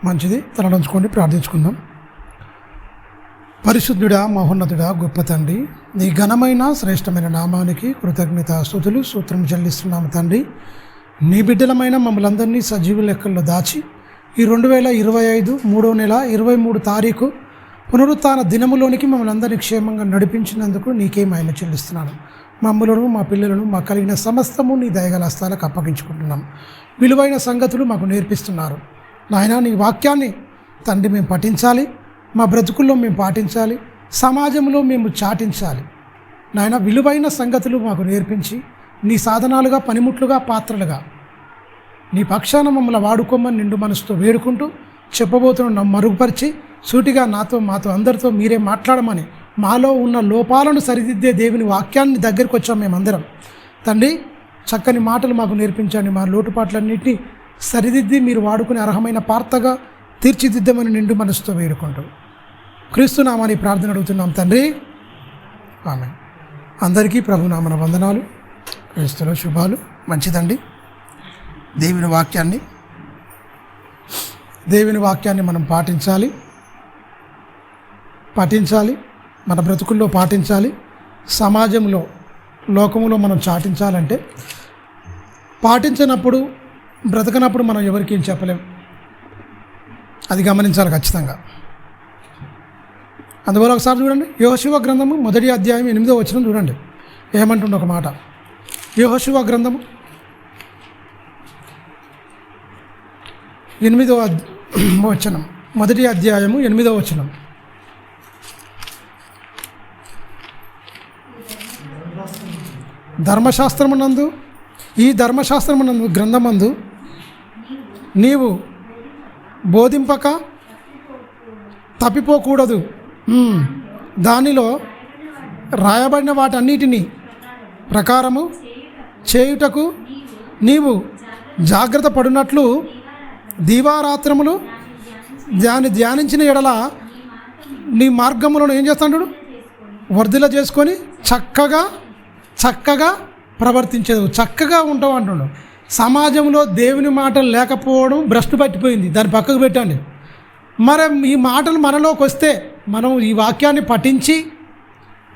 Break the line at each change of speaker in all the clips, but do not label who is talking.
మంచిది. తలడంచుకోండి, ప్రార్థించుకుందాం. పరిశుద్ధుడా, మహోన్నతుడా, గొప్ప తండ్రి, నీ ఘనమైన శ్రేష్టమైన నామానికి కృతజ్ఞత స్తుతులు సూత్రం చెల్లిస్తున్నాము తండ్రి. నీ బిడ్డలమైన మమ్మల్ని అందరినీ సజీవ లెక్కల్లో దాచి ఈ 2025 3వ నెల 23 తారీఖు పునరుత్థాన దినములోనికి మమ్మల్ని అందరినీ క్షేమంగా నడిపించినందుకు నీకే మహిమ చెల్లిస్తున్నాను. మమ్మలను, మా పిల్లలను, మా కలిగిన సమస్తము నీ దయగల హస్తాలకు అప్పగించుకుంటున్నాం. విలువైన సంగతులు మాకు నేర్పిస్తున్నారు నాయన. నీ వాక్యాన్ని తండ్రి మేము పఠించాలి, మా బ్రతుకుల్లో మేము పాటించాలి, సమాజంలో మేము చాటించాలి నాయన. విలువైన సంగతులు మాకు నేర్పించి నీ సాధనాలుగా, పనిముట్లుగా, పాత్రలుగా నీ పక్షాన మమ్మల్ని వాడుకోమని నిండు మనసుతో వేడుకుంటూ చెప్పబోతున్న మరుగుపరిచి సూటిగా నాతో, మాతో అందరితో మీరే మాట్లాడమని, మాలో ఉన్న లోపాలను సరిదిద్దే దేవుని వాక్యాన్ని దగ్గరికి వచ్చాం మేమందరం తండ్రి. చక్కని మాటలు మాకు నేర్పించండి. మా లోటుపాట్లన్నింటినీ సరిదిద్ది మీరు వాడుకునే అర్హమైన పాత్రగా తీర్చిదిద్దామని నిండు మనసుతో వేడుకుంటూ క్రీస్తునామాని ప్రార్థన అడుగుతున్నాం తండ్రి, ఆమేన్. అందరికీ ప్రభునామన వందనాలు, క్రీస్తులో శుభాలు. మంచిదండి. దేవుని వాక్యాన్ని మనం పాటించాలి, మన బ్రతుకుల్లో పాటించాలి, సమాజంలో, లోకంలో మనం చాటించాలంటే పాటించినప్పుడు, బ్రతకనప్పుడు మనం ఎవరికి ఏం చెప్పలేం. అది గమనించాలి ఖచ్చితంగా. అందువల్ల ఒకసారి చూడండి, యెహోషువ గ్రంథము 1వ అధ్యాయం 8వ వచనం చూడండి. ఏమంటుండే ఒక మాట. యెహోషువ గ్రంథము 8వ వచనం, 1వ అధ్యాయము 8వ వచనం. ఈ ధర్మశాస్త్రమునందు గ్రంథమందు నీవు బోధింపక తప్పిపోకూడదు. దానిలో రాయబడిన వాటన్నిటినీ ప్రకారము చేయుటకు నీవు జాగ్రత్త పడినట్లు దీవారాత్రములు ధ్యానించిన ఎడల నీ మార్గములను ఏం చేస్తాడు? వర్ధిల చేసుకొని చక్కగా ప్రవర్తించేది, చక్కగా ఉంటావు అంటున్నాడు. సమాజంలో దేవుని మాటలు లేకపోవడం భ్రష్టు పట్టిపోయింది, దాన్ని పక్కకు పెట్టండి. మరి ఈ మాటలు మనలోకి వస్తే మనం ఈ వాక్యాన్ని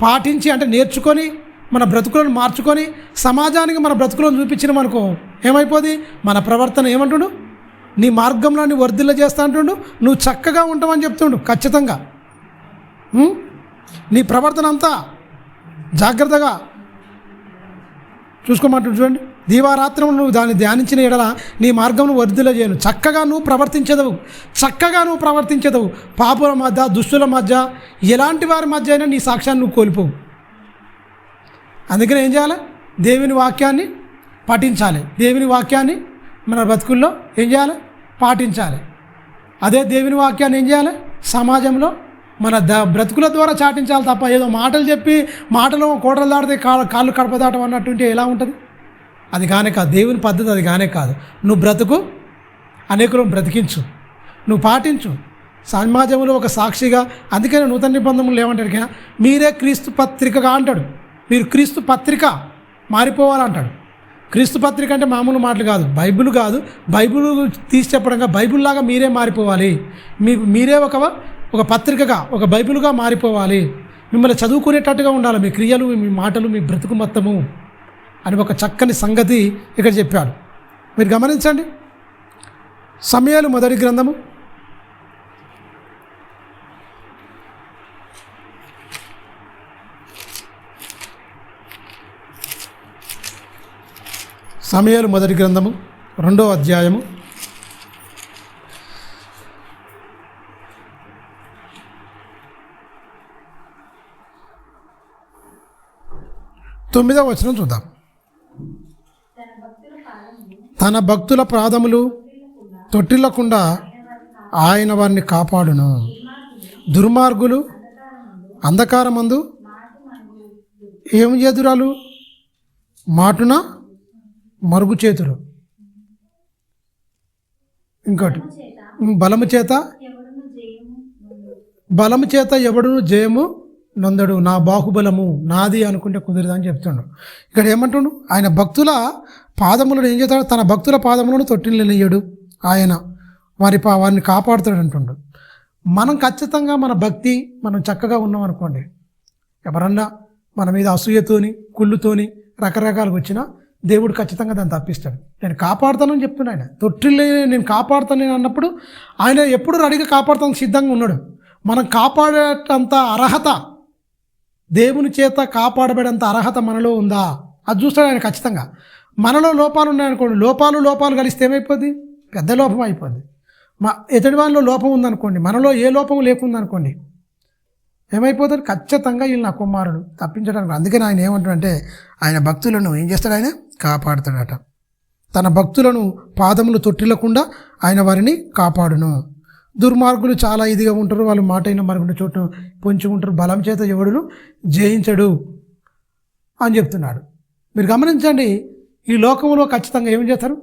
పాటించి అంటే నేర్చుకొని మన బ్రతుకులను మార్చుకొని సమాజానికి మన బ్రతుకులను చూపించినాం అనుకో, ఏమైపోద్ది? మన ప్రవర్తన ఏమంటుడు? నీ మార్గంలో నీ వర్ధిల్ల చేస్తా అంటుండు, నువ్వు చక్కగా ఉంటావని చెప్తుండు. ఖచ్చితంగా నీ ప్రవర్తన అంతా జాగ్రత్తగా చూసుకోమంటుండు. చూడండి, దీవారాత్రం నువ్వు దాన్ని ధ్యానించిన ఎడల నీ మార్గంను వర్ధిల్ల చేయను, చక్కగా నువ్వు ప్రవర్తించదవు. పాపుల మధ్య, దుష్టుల మధ్య, ఎలాంటి వారి మధ్య అయినా నీ సాక్ష్యాన్ని నువ్వు కోల్పోవు. అందుకని ఏం చేయాలి? దేవుని వాక్యాన్ని పఠించాలి, దేవుని వాక్యాన్ని మన బ్రతుకుల్లో ఏం చేయాలి? పాటించాలి. అదే దేవుని వాక్యాన్ని ఏం చేయాలి? సమాజంలో మన బ్రతుకుల ద్వారా చాటించాలి తప్ప ఏదో మాటలు చెప్పి మాటలు కోటలు దాడితే కాళ్ళు కడపదాటం అన్నట్టుంటే ఎలా ఉంటుంది? అది కానే కాదు, దేవుని పద్ధతి అది కానే కాదు. నువ్వు బ్రతుకు, అనేకులను బ్రతికించు, నువ్వు పాటించు, సమాజంలో ఒక సాక్షిగా. అందుకని నూతన నిబంధనలు ఏమంటాడు? మీరే క్రీస్తు పత్రికగా అంటాడు. మీరు క్రీస్తు పత్రిక మారిపోవాలంటాడు. క్రీస్తు పత్రిక అంటే మామూలు మాటలు కాదు, బైబిల్ కాదు. బైబిల్ తీసి చెప్పడంగా బైబిల్లాగా మీరే మారిపోవాలి. మీరే ఒక పత్రికగా, ఒక బైబిల్గా మారిపోవాలి. మిమ్మల్ని చదువుకునేటట్టుగా ఉండాలి మీ క్రియలు, మీ మాటలు, మీ బ్రతుకు మొత్తము అని ఒక చక్కని సంగతి ఇక్కడ చెప్పాడు. మీరు గమనించండి. సమూయేలు మొదటి గ్రంథము 2వ అధ్యాయము 9వ వచనం చూద్దాం. తన భక్తుల పాదములు తొట్టిల్లకుండా ఆయన వారిని కాపాడును. దుర్మార్గులు అంధకారమందు ఏమి ఎదురాలు? మాటున మరుగు చేతులు. ఇంకోటి, బలము చేత ఎవడును జయము నొందడు. నా బాహుబలము నాది అనుకుంటే కుదరదని చెప్తుండు. ఇక్కడ ఏమంటుండు? ఆయన భక్తుల పాదములను ఏం చేస్తాడు? తన భక్తుల పాదములను తొట్టిల్లనియ్యడు. ఆయన వారిని కాపాడుతాడు అంటుండు. మనం ఖచ్చితంగా మన భక్తి మనం చక్కగా ఉన్నాం అనుకోండి, ఎవరన్నా మన మీద అసూయతోని కుళ్ళుతోని రకరకాలుగా వచ్చినా దేవుడు ఖచ్చితంగా దాన్ని తప్పిస్తాడు. నేను కాపాడుతానని చెప్తున్నా. ఆయన తొట్టిల్లే నేను కాపాడుతాను అన్నప్పుడు ఆయన ఎప్పుడు రెడీగా కాపాడుతానికి సిద్ధంగా ఉన్నాడు. మనం కాపాడేటంత అర్హత, దేవుని చేత కాపాడబడేంత అర్హత మనలో ఉందా అది చూస్తాడు ఆయన ఖచ్చితంగా. మనలో లోపాలు ఉన్నాయనుకోండి, లోపాలు కలిస్తే ఏమైపోద్ది? పెద్ద లోపం అయిపోద్ది. ఎదుటి వాళ్ళలో లోపం ఉందనుకోండి, మనలో ఏ లోపం లేకుందనుకోండి, ఏమైపోతాడు? ఖచ్చితంగా వీళ్ళు నా కుమారుడు తప్పించడానికి. అందుకని ఆయన ఏమంటాడంటే ఆయన భక్తులను ఏం చేస్తాడు? ఆయన కాపాడుతాడట. తన భక్తులను పాదములు తొట్టిల్లకుండా ఆయన వారిని కాపాడును. దుర్మార్గులు చాలా ఇదిగా ఉంటారు, వాళ్ళు మాట అయిన మరుగుండే చోటు పొంచుకుంటారు, బలం చేత ఎవడును జయించడు అని చెప్తున్నాడు. మీరు గమనించండి, ఈ లోకంలో ఖచ్చితంగా ఏం చేస్తారు?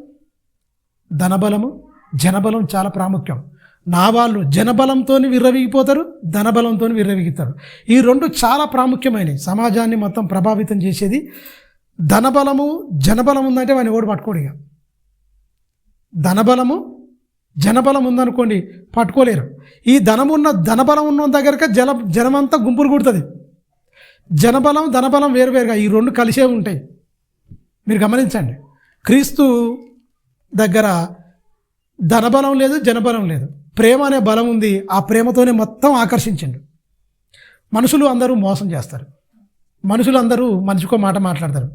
ధనబలము జనబలం చాలా ప్రాముఖ్యం. నా వాళ్ళు జనబలంతో విర్రవీగిపోతారు, ధనబలంతో విర్రవీగుతారు. ఈ రెండు చాలా ప్రాముఖ్యమైనవి. సమాజాన్ని మొత్తం ప్రభావితం చేసేది ధనబలము జనబలం ఉందంటే వాడిని ఓడి పట్టుకోడు. ఇక ధనబలము జనబలం ఉందనుకోండి పట్టుకోలేరు. ఈ ధనబలం ఉన్న దగ్గరక జనమంతా గుంపులు కుడుతుంది. జనబలం ధనబలం వేరువేరుగా ఈ రెండు కలిసే ఉంటాయి. మీరు గమనించండి, క్రీస్తు దగ్గర ధనబలం లేదు, జనబలం లేదు, ప్రేమ అనే బలం ఉంది. ఆ ప్రేమతోనే మొత్తం ఆకర్షించండు. మనుషులు అందరూ మోసం చేస్తారు, మనుషులు అందరూ మనిషికో మాట మాట్లాడతారు.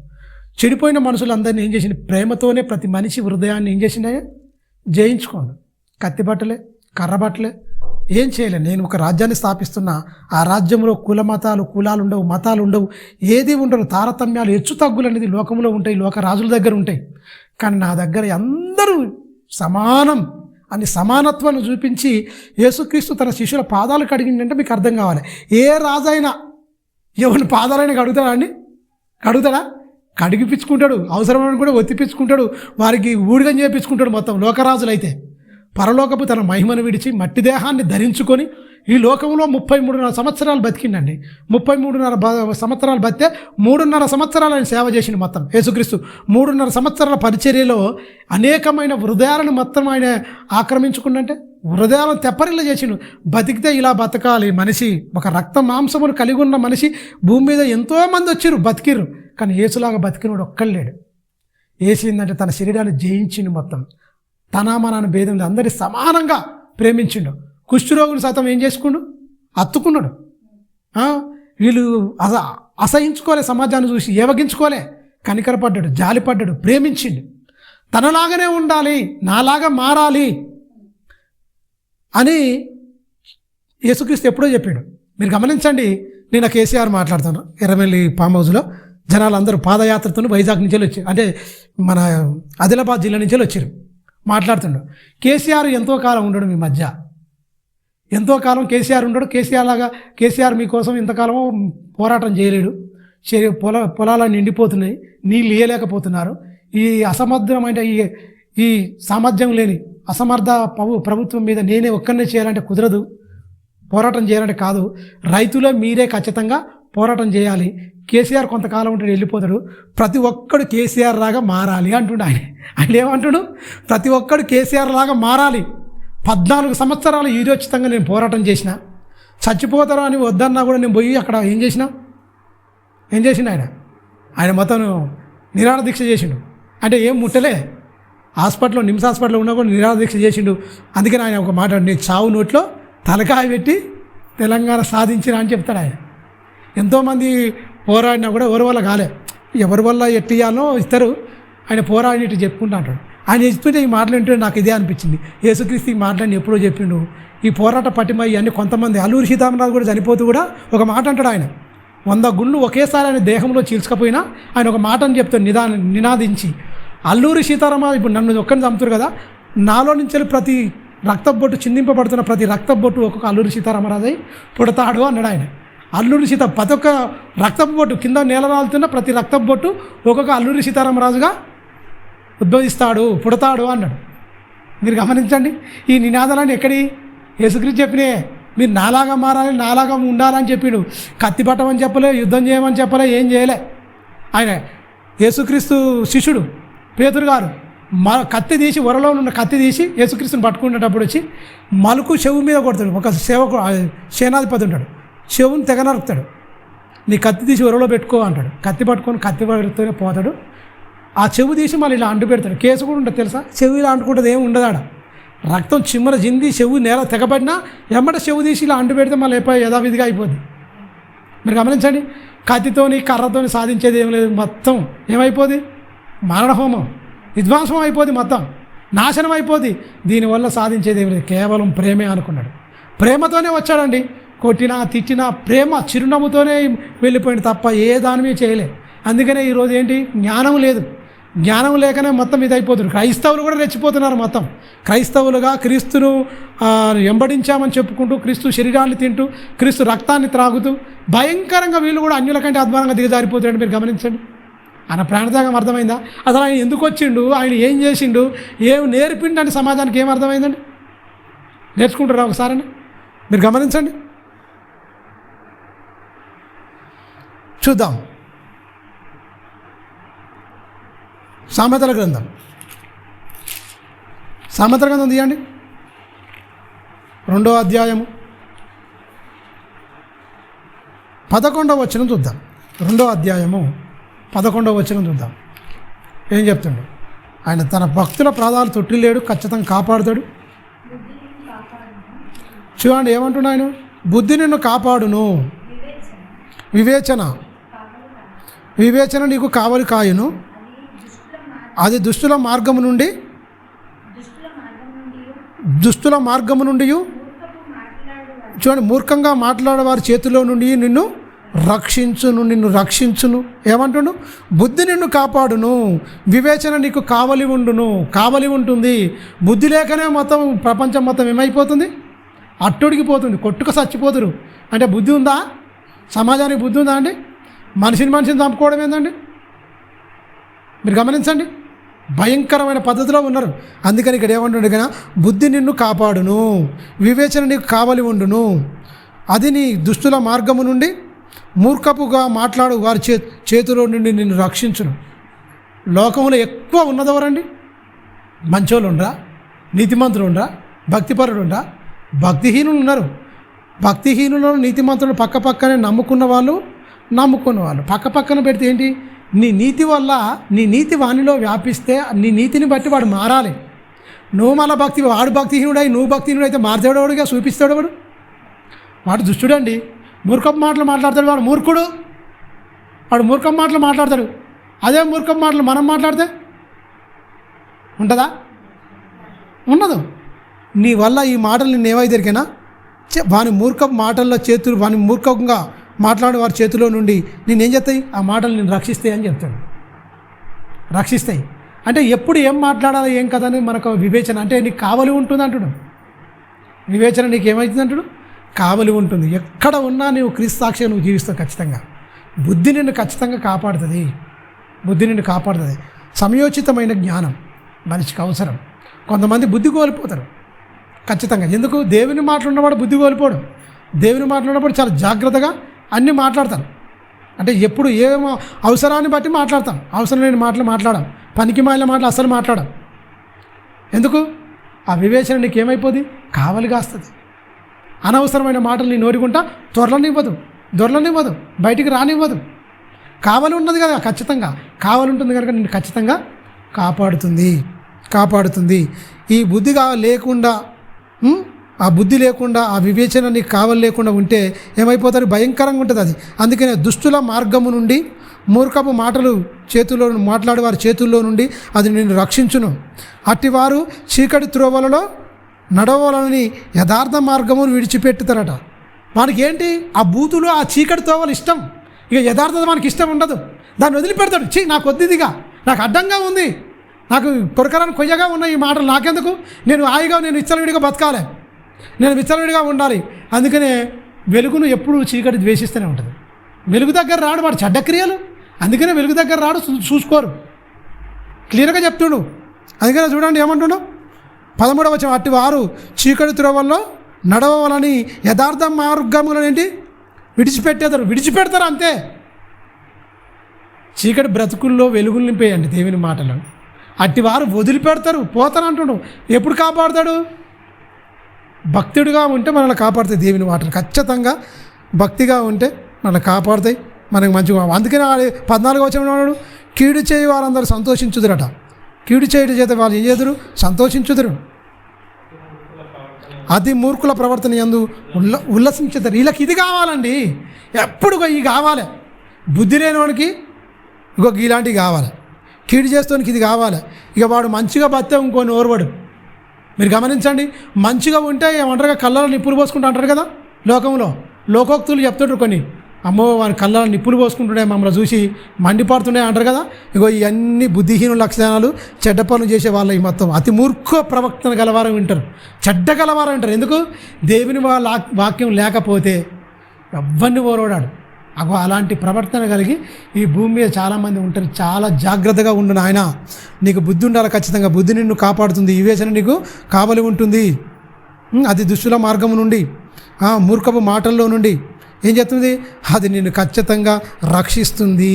చెడిపోయిన మనుషులందరినీ ఏం చేసింది? ప్రేమతోనే ప్రతి మనిషి హృదయాన్ని ఏం చేసిండే? జయించుకోండు. కత్తిబట్టలే, కర్రబట్టలే ఏం చేయలే. నేను ఒక రాజ్యాన్ని స్థాపిస్తున్నా, ఆ రాజ్యంలో కులాలు ఉండవు, మతాలు ఉండవు, ఏది ఉండవు. తారతమ్యాలు హెచ్చు తగ్గులు అనేది లోకంలో ఉంటాయి, లోక రాజుల దగ్గర ఉంటాయి. కానీ నా దగ్గర అందరూ సమానం అని సమానత్వాన్ని చూపించి యేసుక్రీస్తు తన శిష్యుల పాదాలు కడిగిందంటే మీకు అర్థం కావాలి. ఏ రాజైనా ఎవరిని పాదాలైనా కడుగుతాడా? కడిగిపించుకుంటాడు, అవసరమైన కూడా ఒత్తిపించుకుంటాడు, వారికి ఊడిగం చేయించుకుంటాడు. మొత్తం లోకరాజులు అయితే పరలోకపు తన మహిమను విడిచి మట్టి దేహాన్ని ధరించుకొని ఈ లోకంలో 33.5 సంవత్సరాలు బతికిండండి. 33.5 సంవత్సరాలు బతితే 3.5 సంవత్సరాలు ఆయన సేవ చేసిండు. మొత్తం యేసుక్రీస్తు 3.5 సంవత్సరాల పరిచర్యలో అనేకమైన హృదయాలను మొత్తం ఆయన ఆక్రమించుకుండంటే హృదయాలను తెప్పరిల్ల చేసిండు. బతికితే ఇలా బతకాలి మనిషి, ఒక రక్త మాంసమును కలిగి ఉన్న మనిషి భూమి మీద ఎంతోమంది వచ్చిర్రు, బతికిర్రు. కానీ యేసులాగా బతికినోడు ఒక్కళ్ళేడు. యేసు ఏంటంటే తన శరీరాన్ని జయించిండు. మొత్తం తనామనాన్ని భేదం అందరి సమానంగా ప్రేమించిండు. కుష్ఠరోగులు సైతం ఏం చేసుకుండు? అత్తుకున్నాడు. వీళ్ళు అసహించుకోలే, సమాజాన్ని చూసి ఏవగించుకోలే, కనికరపడ్డాడు, జాలిపడ్డాడు, ప్రేమించిండు. తనలాగానే ఉండాలి, నాలాగా మారాలి అని యేసుక్రీస్తు ఎప్పుడో చెప్పాడు. మీరు గమనించండి, నేను కేసీఆర్ మాట్లాడుతాను. ఎర్రవెల్లి ఫామ్ హౌస్లో జనాలు అందరూ పాదయాత్రతో వైజాగ్ నుంచి వచ్చి, అంటే మన ఆదిలాబాద్ జిల్లా నుంచి వచ్చారు. మాట్లాడుతుండు, కేసీఆర్ ఎంతో కాలం ఉండడు మీ మధ్య, ఎంతో కాలం కేసీఆర్ ఉండడు. కేసీఆర్ మీకోసం ఇంతకాలం పోరాటం చేయలేడు. పొలాలను నిండిపోతున్నాయి, నీళ్ళు ఇయ్యలేకపోతున్నారు. ఈ అసమర్థమైన ఈ సామర్థ్యం లేని అసమర్థ ప్రభుత్వం మీద నేనే ఒక్కనే చేయాలంటే కుదరదు, పోరాటం చేయాలంటే కాదు. రైతులే మీరే ఖచ్చితంగా పోరాటం చేయాలి. కేసీఆర్ కొంతకాలం ఉంటే వెళ్ళిపోతాడు, ప్రతి ఒక్కడు కేసీఆర్ లాగా మారాలి అంటుండే ఆయన ఏమంటాడు? ప్రతి ఒక్కడు కేసీఆర్ లాగా మారాలి. 14 సంవత్సరాలు ఈరోచితంగా నేను పోరాటం చేసిన, చచ్చిపోతారా అని వద్దన్నా కూడా నేను పోయి అక్కడ ఏం చేసిండు ఆయన మొత్తం నిరాహార దీక్ష చేసిండు. అంటే ఏం ముట్టలే, నిమ్స్ హాస్పిటల్లో ఉన్నా కూడా నిరాహార దీక్ష చేసిండు. అందుకని ఆయన ఒక మాట, నేను చావు నోట్లో తలకాయ పెట్టి తెలంగాణ సాధించిన అని చెప్తాడు ఆయన. ఎంతోమంది పోరాడినా కూడా ఎవరి వల్ల కాలే, ఎవరి వల్ల ఎట్టియాలో ఇస్తారు. ఆయన పోరాడినట్టు చెప్పుకుంటా అంటాడు. ఆయన చెప్తుంటే ఈ మాటలు వింటుంటే నాకు ఇదే అనిపించింది. యేసుక్రీస్తు ఈ మాటలని ఎప్పుడో చెప్పిండు. ఈ పోరాట పటిమ ఇవన్నీ కొంతమంది అల్లూరి సీతారామరాజు కూడా చనిపోతూ కూడా ఒక మాట అంటాడు. ఆయన 100 గుళ్ళు ఒకేసారి ఆయన దేహంలో చీల్చుకపోయినా ఆయన ఒక మాట అని చెప్తాడు నినాదించి. అల్లూరి సీతారామరాజు ఇప్పుడు నన్ను ఒక్కరిని చంపుతారు కదా, నాలో నుంచి ప్రతి రక్తబొట్టు చిందింపబడుతున్న ప్రతి రక్తబొట్టు ఒక్కొక్క అల్లూరి సీతారామరాజు పుడతాడు అన్నాడు ఆయన. అల్లూరి ప్రతి ఒక్క రక్తపు బొట్టు కింద నేల రాలుతున్న ప్రతి రక్తపు బొట్టు ఒక్కొక్క అల్లూరి సీతారామరాజుగా ఉద్భవిస్తాడు, పుడతాడు అన్నాడు. మీరు గమనించండి, ఈ నినాదాలని ఎక్కడి? యేసుక్రీస్తు చెప్పినే. మీరు నాలాగా మారాలి, నాలాగా ఉండాలని చెప్పిండు. కత్తి పట్టమని చెప్పలే, యుద్ధం చేయమని చెప్పలే, ఏం చేయలే. ఆయన యేసుక్రీస్తు శిష్యుడు పేతురు గారు కత్తి తీసి వరలో ఉన్న కత్తి తీసి యేసుక్రీస్తుని పట్టుకునేటప్పుడు వచ్చి మలుకు చెవు మీద కొడతాడు. ఒక సేనాధిపతి ఉంటాడు, చెవుని తెగ నరుకుతాడు. నీ కత్తి తీసి వరలో పెట్టుకో అంటాడు. కత్తి పట్టుకొని కత్తి పడుతూనే పోతాడు. ఆ చెవు తీసి మళ్ళీ ఇలా అంటు పెడతాడు. కేసు కూడా ఉంటుంది తెలుసా, చెవు ఇలా అంటుకుంటుంది, ఏమి ఉండదు ఆడ. రక్తం చిమ్మర జింది చెవు నేల తెగబడినా ఎమ్మట చెవు తీసి ఇలా అంటు పెడితే మళ్ళీ ఎప్పుడు యథావిధిగా అయిపోద్ది. మీరు గమనించండి, కత్తితోని కర్రతోని సాధించేది ఏం లేదు. మొత్తం ఏమైపోద్ది, మరణహోమం, విధ్వంసం అయిపోద్ది, మొత్తం నాశనం అయిపోద్ది. దీనివల్ల సాధించేది ఏం లేదు, కేవలం ప్రేమే అనుకున్నాడు. ప్రేమతోనే వచ్చాడండి. కొట్టినా తిట్టినా ప్రేమ చిరునవ్వుతోనే వెళ్ళిపోయింది తప్ప ఏ దాని మీద చేయలే. అందుకనే ఈరోజు ఏంటి, జ్ఞానం లేదు. జ్ఞానం లేకనే మొత్తం ఇది అయిపోతుంది. క్రైస్తవులు కూడా రెచ్చిపోతున్నారు. మొత్తం క్రైస్తవులుగా క్రీస్తును వెంబడించామని చెప్పుకుంటూ, క్రీస్తు శరీరాన్ని తింటూ, క్రీస్తు రక్తాన్ని త్రాగుతూ భయంకరంగా వీళ్ళు కూడా అన్యుల కంటే అధ్వానంగా దిగజారిపోతాడు. మీరు గమనించండి. ఆయన ప్రాణత్యాగం అర్థమైందా? అసలు ఆయన ఎందుకు వచ్చిండు, ఆయన ఏం చేసిండు, ఏం నేర్పిండు అని సమాజానికి ఏం అర్థమైందండి? నేర్చుకుంటారా ఒకసారి? మీరు గమనించండి, చూద్దాం. సామెతల గ్రంథం తీయండి, 2వ అధ్యాయము 11వ వచనం చూద్దాం. 2వ అధ్యాయము 11వ వచనం చూద్దాం. ఏం చెప్తుండు? ఆయన తన భక్తుల ప్రాణాలు తొట్టిలేడు, ఖచ్చితంగా కాపాడుతాడు. చూడండి ఏమంటున్నా ఆయన, బుద్ధి నిన్ను కాపాడును, వివేచన నీకు కావలి కాయును, అది దుష్టుల మార్గము నుండి చూడండి, మూర్ఖంగా మాట్లాడేవారి చేతిలో నుండి నిన్ను రక్షించును. ఏమంటును? బుద్ధి నిన్ను కాపాడును, వివేచన నీకు కావలి ఉంటుంది. బుద్ధి లేకనే మొత్తం ప్రపంచం మొత్తం ఏమైపోతుంది, అట్టుడికిపోతుంది, కొట్టుకు చచ్చిపోతురు. అంటే బుద్ధి ఉందా? సమాజానికి బుద్ధి ఉందా అండి? మనిషిని చంపుకోవడం ఏందండి? మీరు గమనించండి, భయంకరమైన పద్ధతిలో ఉన్నారు. అందుకని ఇక్కడ ఏమంటుండే కదా, బుద్ధి నిన్ను కాపాడును, వివేచన నీకు కావలి ఉండును, అది నీ దుష్టుల మార్గము నుండి, మూర్ఖపుగా మాట్లాడు వారి చేతిలో నుండి నిన్ను రక్షించును. లోకంలో ఎక్కువ ఉన్నదెవరండి? మంచోళ్ళు ఉండరా, నీతిమంతులు ఉండరా, భక్తిపరులు ఉండరా? భక్తిహీనులు ఉన్నారు. భక్తిహీనులను నీతిమంతులు పక్కనే నమ్ముకున్న వాళ్ళు పక్కన పెడితే ఏంటి, నీ నీతి వల్ల నీ నీతి వానిలో వ్యాపిస్తే నీ నీతిని బట్టి వాడు మారాలి. నువ్వు మళ్ళీ వాడు భక్తిహీనుడై నువ్వు భక్తిహీనుడైతే మార్చేవాడుగా చూపిస్తాడు. వాడు దుష్టుడండి, మూర్ఖపు మాటలు మాట్లాడతాడు. వాడు మూర్ఖుడు, వాడు మూర్ఖపు మాటలు మాట్లాడతాడు. అదే మూర్ఖపు మాటలు మనం మాట్లాడితే ఉంటుందా? ఉండదు. నీ వల్ల ఈ మాటలు నిన్ను ఏమై దొరికినా వాని మూర్ఖపు మాటల్లో వాని మూర్ఖంగా మాట్లాడే వారి చేతిలో నుండి నేనేం చేస్తాయి, ఆ మాటలు నేను రక్షిస్తాయి అని చెప్తాడు. రక్షిస్తాయి అంటే ఎప్పుడు ఏం మాట్లాడాలి ఏం కదా అని మనకు వివేచన, అంటే నీకు కావలి ఉంటుంది అంటుడు. వివేచన నీకు ఏమవుతుంది అంటుడు, కావలి ఉంటుంది. ఎక్కడ ఉన్నా నువ్వు క్రీస్తు సాక్షిగా నువ్వు జీవిస్తావు ఖచ్చితంగా. బుద్ధి నిన్ను ఖచ్చితంగా కాపాడుతుంది. సమయోచితమైన జ్ఞానం మనిషికి అవసరం. కొంతమంది బుద్ధి కోల్పోతారు ఖచ్చితంగా. ఎందుకు? దేవుని మాట్లాడినవాడు బుద్ధి కోల్పోవడం. దేవుని మాట్లాడినప్పుడు చాలా జాగ్రత్తగా అన్నీ మాట్లాడతాను. అంటే ఎప్పుడు ఏమో అవసరాన్ని బట్టి మాట్లాడతాం. అవసరం లేని మాటలు మాట్లాడడం, పనికి మాలిన మాటలు అసలు మాట్లాడడం. ఎందుకు? ఆ వివేచన నీకు ఏమైపోద్ది, కావలిగా వస్తుంది. అనవసరమైన మాటలు నీ నోరుకుంటా దొరలనివ్వదు, బయటికి రానివ్వదు. కావలి ఉన్నది కదా, ఖచ్చితంగా కావలి ఉంటుంది కనుక నిన్ను ఖచ్చితంగా కాపాడుతుంది. ఈ బుద్ధిగా లేకుండా, ఆ బుద్ధి లేకుండా, ఆ వివేచన నీకు కావలి లేకుండా ఉంటే ఏమైపోతారు, భయంకరంగా ఉంటుంది అది. అందుకనే దుష్టుల మార్గము నుండి, మూర్ఖపు మాటలు మాట్లాడే వారి చేతుల్లో నుండి అది నిన్ను రక్షించును. అట్టివారు చీకటి త్రోవలలో నడవాలని యథార్థ మార్గమును విడిచిపెట్టుతారట. మనకి ఏంటి, ఆ బూతులు ఆ చీకటి త్రోవలు ఇష్టం. ఇక యథార్థత మనకి ఇష్టం ఉండదు. దాన్ని వదిలిపెడతాడు. నాకు వద్దిదిగా, నాకు అడ్డంగా ఉంది, నాకు కొరకరాని కొయ్యగా ఉన్న ఈ మాటలు నాకెందుకు, నేను హాయిగా నేను విచ్చలవిడిగా బతకాలి, నేను విచ్చలవిడిగా ఉండాలి. అందుకనే వెలుగును ఎప్పుడు చీకటి ద్వేషిస్తూనే ఉంటుంది. వెలుగు దగ్గర రాడు వాడు చెడ్డ క్రియలు. అందుకనే వెలుగు దగ్గర రాడు, చూసుకోరు. క్లియర్గా చెప్తుండు. అందుకనే చూడండి ఏమంటుండు 13వ వచనం, అట్టి వారు చీకటి త్రోవల్లో నడవాలని యథార్థ మార్గములను ఏంటి విడిచిపెడతారు అంతే. చీకటి బ్రతుకుల్లో వెలుగులు నింపేయండి దేవుని మాటలను. అట్టివారు వదిలిపెడతారు, పోతారు అంటున్నాడు. ఎప్పుడు కాపాడుతాడు? భక్తుడిగా ఉంటే మనల్ని కాపాడుతాయి దేవుని మాటలు. ఖచ్చితంగా భక్తిగా ఉంటే మనల్ని కాపాడుతాయి, మనకు మంచిగా. అందుకనే 14వ వచనం అన్నాడు, కీడు చేయి వారందరూ సంతోషించుదురట. కీడు చేయడం చేత వాళ్ళు ఏం చేదురు? సంతోషించుదురు. అతి మూర్ఖుల ప్రవర్తన యందు ఉల్లసించుతారు. వీళ్ళకి ఇది కావాలండి, ఎప్పుడు ఇవి కావాలి. బుద్ధి లేని వాడికి ఇలాంటివి కావాలి, కీడు చేస్తానికి ఇది కావాలి. ఇక వాడు మంచిగా బతే ఇంకొని ఓర్వడు. మీరు గమనించండి, మంచిగా ఉంటే ఏమంటారు, కళ్ళలో నిప్పులు పోసుకుంటూ అంటారు కదా లోకంలో. లోకోక్తులు చెప్తుంటారు కొన్ని, అమ్మో వారి కళ్ళలో నిప్పులు పోసుకుంటుండే మమ్మల్ని చూసి మండిపడుతుండే అంటారు కదా. ఇగో ఇవన్నీ బుద్ధిహీన లక్షణాలు, చెడ్డ పనులు చేసే వాళ్ళ ఈ మొత్తం అతి మూర్ఖ ప్రవక్తన గలవారం వింటారు, చెడ్డ గలవారం వింటారు. ఎందుకు? దేవుని వాక్యం లేకపోతే ఎవ్వరిని ఓరోడాడు. అగో అలాంటి ప్రవర్తన కలిగి ఈ భూమి మీద చాలామంది ఉంటారు. చాలా జాగ్రత్తగా ఉండు నాయన, నీకు బుద్ధి ఉండాలి. ఖచ్చితంగా బుద్ధి నిన్ను కాపాడుతుంది, ఈ వేసన నీకు కావలి ఉంటుంది. అది దుష్టుల మార్గం నుండి, మూర్ఖపు మాటల్లో నుండి ఏం చేస్తుంది? అది నిన్ను ఖచ్చితంగా రక్షిస్తుంది.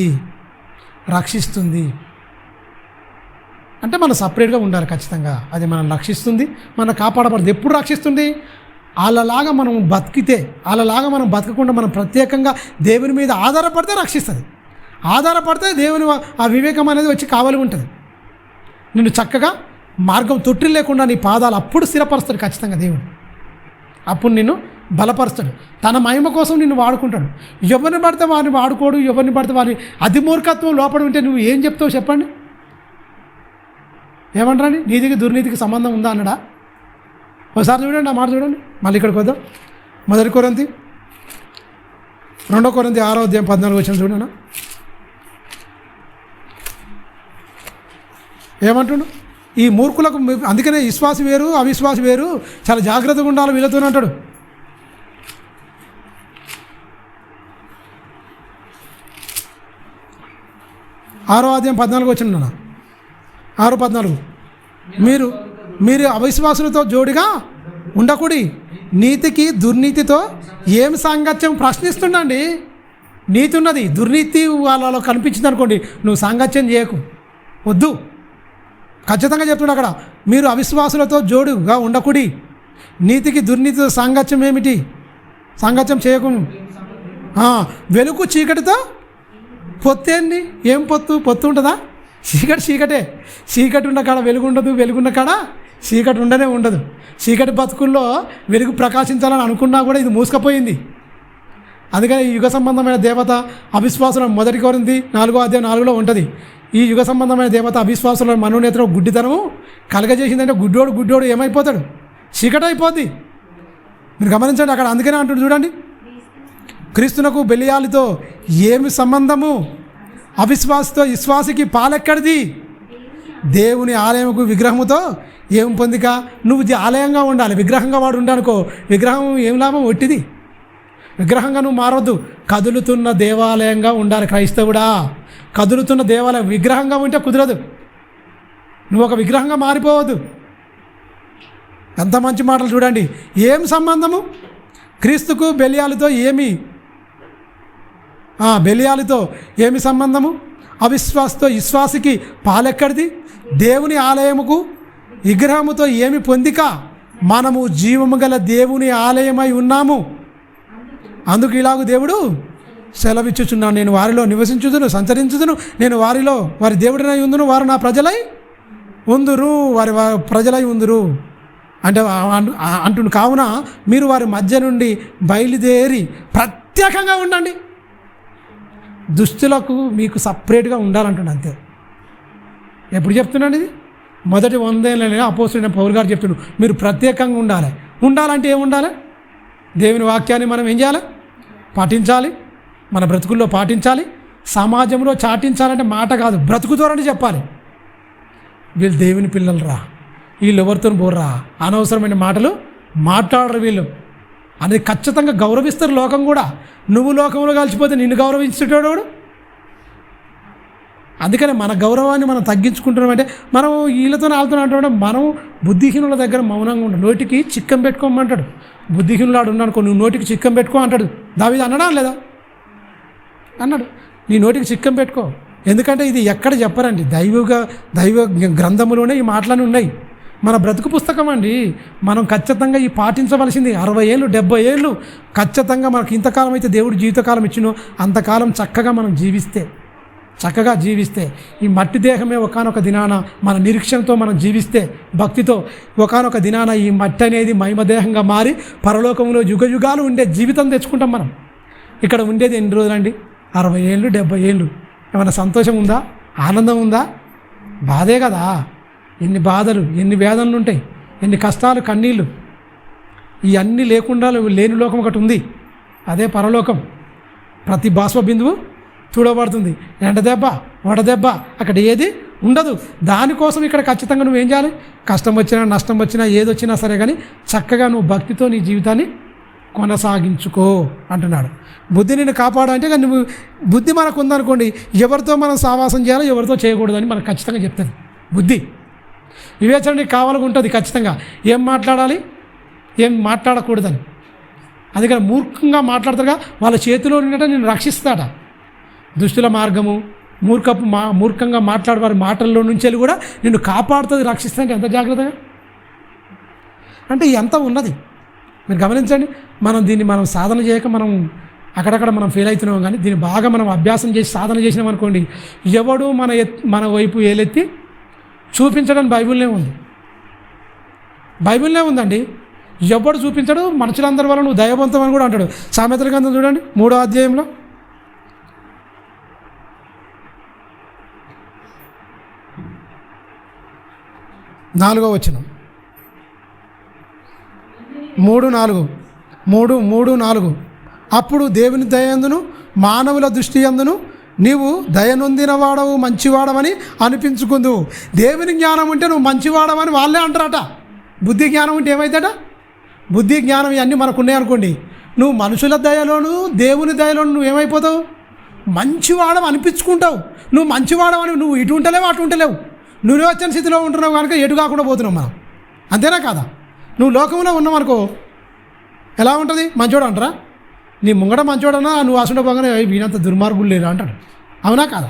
అంటే మనం సపరేట్గా ఉండాలి ఖచ్చితంగా. అది మనం రక్షిస్తుంది, మనం కాపాడబడదు. ఎప్పుడు రక్షిస్తుంది? వాళ్ళలాగా మనం బతికితే, వాళ్ళలాగా మనం బతకకుండా మనం ప్రత్యేకంగా దేవుని మీద ఆధారపడితే రక్షిస్తుంది. ఆధారపడితే దేవుని ఆ వివేకం అనేది వచ్చి కావాలి ఉంటుంది. నిన్ను చక్కగా మార్గం తొట్టి లేకుండా నీ పాదాలు అప్పుడు స్థిరపరుస్తాడు ఖచ్చితంగా దేవుడు. అప్పుడు నిన్ను బలపరుస్తాడు, తన మహిమ కోసం నిన్ను వాడుకుంటాడు. ఎవరిని పడితే వారిని వాడుకోడు, ఎవరిని పడితే వారిని. అతి మూర్ఖత్వం లోపడి ఉంటే నువ్వు ఏం చెప్తావు చెప్పండి? ఏమంటారండి? నీతికి దుర్నీతికి సంబంధం ఉందా అన్నాడా? ఒకసారి చూడండి, ఆ మాట చూడండి. మళ్ళీ ఇక్కడికి వద్దాం. 1 కొరింథీ 2 కొరింథీ 6వ అధ్యాయం 14వ వచనం చూడన్నా. ఏమంటుండు? ఈ మూర్ఖులకు, అందుకనే విశ్వాసి వేరు అవిశ్వాసి వేరు, చాలా జాగ్రత్తగా ఉండాలి వీళ్ళతోనే అంటాడు. 6వ అధ్యాయం 14వ వచనం నాన్న, 6:14. మీరు అవిశ్వాసులతో జోడిగా ఉండకూడి, నీతికి దుర్నీతితో ఏం సాంగత్యం? ప్రశ్నిస్తుండండి. నీతి ఉన్నది, దుర్నీతి వాళ్ళలో కనిపించింది అనుకోండి, నువ్వు సాంగత్యం చేయకు, వద్దు. ఖచ్చితంగా చెప్తున్నా అక్కడ, మీరు అవిశ్వాసులతో జోడుగా ఉండకూడి, నీతికి దుర్నీతితో సాంగత్యం ఏమిటి? సాంగత్యం చేయకు. వెలుగు చీకటితో పొత్తేంది? ఏం పొత్తు ఉంటుందా? చీకటే. చీకటి ఉన్న కాడ వెలుగు ఉండదు, వెలుగున్న కాడ చీకటి ఉండదు. చీకటి బతుకుల్లో వెలుగు ప్రకాశించాలని అనుకున్నా కూడా ఇది మూసుకపోయింది. అందుకని యుగ సంబంధమైన దేవత అవిశ్వాసుల 1 కొరింథీ 4వ అధ్యాయం 4లో ఉంటుంది. ఈ యుగ సంబంధమైన దేవత అవిశ్వాసుల మనోనేత్రం గుడ్డితనం కలగజేసిందంటే గుడ్డోడు ఏమైపోతాడు? చీకటి అయిపోద్ది. మీరు గమనించండి అక్కడ. అందుకనే అంటుడు చూడండి, క్రీస్తునకు బెలియాలితో ఏమి సంబంధము? అవిశ్వాసతో విశ్వాసికి పాలెక్కడిది? దేవుని ఆలయముకు విగ్రహముతో ఏం పొందిక? నువ్వు ఆలయంగా ఉండాలి, విగ్రహంగా వాడు ఉండాలనుకో, విగ్రహం ఏం లాభం? ఒట్టిది. విగ్రహంగా నువ్వు మారొద్దు, కదులుతున్న దేవాలయంగా ఉండాలి. క్రైస్తవుడా, కదులుతున్న దేవాలయం. విగ్రహంగా ఉంటే కుదరదు, నువ్వు ఒక విగ్రహంగా మారిపోవద్దు. ఎంత మంచి మాటలు చూడండి. ఏం సంబంధము? క్రీస్తుకు బెలియాలతో ఏమి సంబంధము? అవిశ్వాసతో విశ్వాసికి పాలెక్కడిది? దేవుని ఆలయముకు విగ్రహముతో ఏమి పొందిక? మనము జీవము గల దేవుని ఆలయమై ఉన్నాము. అందుకు ఇలాగూ దేవుడు సెలవిచ్చుచున్నాను, నేను వారిలో నివసించుదును, సంచరించుదును. నేను వారిలో వారి దేవుడినై ఉందును, వారు నా ప్రజలై ఉందురు, వారి ప్రజలై ఉందురు అంటే అంటుండు. కావున మీరు వారి మధ్య నుండి బయలుదేరి ప్రత్యేకంగా ఉండండి. దుస్తులకు మీకు సపరేట్గా ఉండాలంటుండే, అంతే. ఎప్పుడు చెప్తున్నాను ఇది? మొదటి 100 ఏళ్ళనే అపోస్తలుడైన పౌలు గారు చెప్తున్నాడు, మీరు ప్రత్యేకంగా ఉండాలంటే ఏమి ఉండాలి? దేవుని వాక్యాన్ని మనం ఏం చేయాలి? పాటించాలి, మన బ్రతుకుల్లో పాటించాలి, సమాజంలో చాటించాలంటే మాట కాదు, బ్రతుకుతోరని చెప్పాలి. వీళ్ళు దేవుని పిల్లలు రా, వీళ్ళు ఎవరితో పోర్రా, అనవసరమైన మాటలు మాట్లాడరు వీళ్ళు అనేది ఖచ్చితంగా గౌరవిస్తారు లోకం కూడా. నువ్వు లోకంలో కలిసిపోతే నిన్ను గౌరవించేటోడు. అందుకని మన గౌరవాన్ని మనం తగ్గించుకుంటున్నామంటే మనం వీళ్ళతో ఆడుతున్నట్టు మనం బుద్ధిహీనుల దగ్గర మౌనంగా ఉండు. నోటికి చిక్కం పెట్టుకోమంటాడు. బుద్ధిహీనులు ఆడు ఉన్నానుకో, నువ్వు నోటికి చిక్కం పెట్టుకో అంటాడు. దావీదు అన్నాడా లేదా? అన్నాడు, నీ నోటికి చిక్కం పెట్టుకో, ఎందుకంటే ఇది ఎక్కడ చెప్పరండి, దైవ గ్రంథములోనే ఈ మాటలన్నీ ఉన్నాయి. మన బ్రతుకు పుస్తకం అండి. మనం ఖచ్చితంగా ఈ పాటించవలసింది 60 ఏళ్ళు 70 ఏళ్ళు ఖచ్చితంగా మనకు ఇంతకాలం అయితే దేవుడు జీవితకాలం ఇచ్చినో అంతకాలం చక్కగా మనం జీవిస్తే ఈ మట్టి దేహమే ఒకానొక దినాన మన నిరీక్షణతో మనం జీవిస్తే, భక్తితో ఒకానొక దినాన ఈ మట్టి అనేది మహిమదేహంగా మారి పరలోకంలో యుగాలు ఉండే జీవితం తెచ్చుకుంటాం మనం. ఇక్కడ ఉండేది ఎన్ని రోజులండి? 60 ఏళ్ళు 70 ఏళ్ళు. ఏమైనా సంతోషం ఉందా? ఆనందం ఉందా? బాధే కదా. ఎన్ని బాధలు, ఎన్ని వేదనలు ఉంటాయి, ఎన్ని కష్టాలు, కన్నీళ్ళు. ఇవన్నీ లేకుండా లేని లోకం ఒకటి ఉంది, అదే పరలోకం. ప్రతి బాష్ప బిందువు చూడబడుతుంది. ఎండదెబ్బ వడదెబ్బ అక్కడ ఏది ఉండదు. దానికోసం ఇక్కడ ఖచ్చితంగా నువ్వేం చేయాలి? కష్టం వచ్చినా నష్టం వచ్చినా ఏదొచ్చినా సరే కానీ చక్కగా నువ్వు భక్తితో నీ జీవితాన్ని కొనసాగించుకో అంటున్నాడు. బుద్ధి నిన్ను కాపాడంటే కానీ నువ్వు బుద్ధి మనకు ఉందనుకోండి, ఎవరితో మనం సావాసం చేయాలో ఎవరితో చేయకూడదని మనకు ఖచ్చితంగా చెప్తుంది బుద్ధి. వివేచన నీకు కావాలని ఉంటుంది ఖచ్చితంగా, ఏం మాట్లాడాలి ఏం మాట్లాడకూడదని. అందుకని మూర్ఖంగా మాట్లాడతారుగా, వాళ్ళ చేతిలో ఉన్నట్టు నేను రక్షిస్తాడా. దుష్టుల మార్గము, మూర్ఖంగా మాట్లాడే వారి మాటల్లో నుంచి కూడా నిన్ను కాపాడుతుంది, రక్షిస్తుంది. ఎంత జాగ్రత్తగా అంటే ఎంత ఉన్నది మీరు గమనించండి. దీన్ని మనం సాధన చేయక మనం అక్కడక్కడ మనం ఫెయిల్ అవుతున్నాం. కానీ దీన్ని బాగా మనం అభ్యాసం చేసి సాధన చేసినాం అనుకోండి, ఎవడు మన వైపు ఏలెత్తి చూపించడానికి బైబిల్నే ఉందండి. ఎవడు చూపించడు, మనుషులందరి వల్ల నువ్వు దైవవంతం అని కూడా అంటాడు. సామెతల గ్రంథం చూడండి 3వ అధ్యాయంలో 4వ వచనం. 3:4 అప్పుడు దేవుని దయందును మానవుల దృష్టి యందును నీవు దయనొందిన వాడవు మంచివాడవని అనిపించుకుందు. దేవుని జ్ఞానం ఉంటే నువ్వు మంచివాడవని వాళ్ళే అంటారట. బుద్ధి జ్ఞానం ఉంటే ఏమవుతాడ? బుద్ధి జ్ఞానం ఇవన్నీ మనకు ఉన్నాయనుకోండి, నువ్వు మనుషుల దయలోను దేవుని దయలోను నువ్వు ఏమైపోతావు? మంచివాడవు అనిపించుకుంటావు. నువ్వు మంచివాడవని నువ్వు ఇటు ఉంటలేవు అటు ఉంటలేవు, నువ్వు వచ్చిన స్థితిలో ఉంటున్నావు కనుక ఎటు కాకుండా పోతున్నావు మనం. అంతేనా కాదా? నువ్వు లోకంలో ఉన్నావు అనుకో, ఎలా ఉంటుంది? మంచోడు అంటారా? నీ ముంగట మంచోడన్నా నువ్వు అసలు పోగానే వీనంత దుర్మార్గులు లేరు అంటాడు. అవునా కాదా?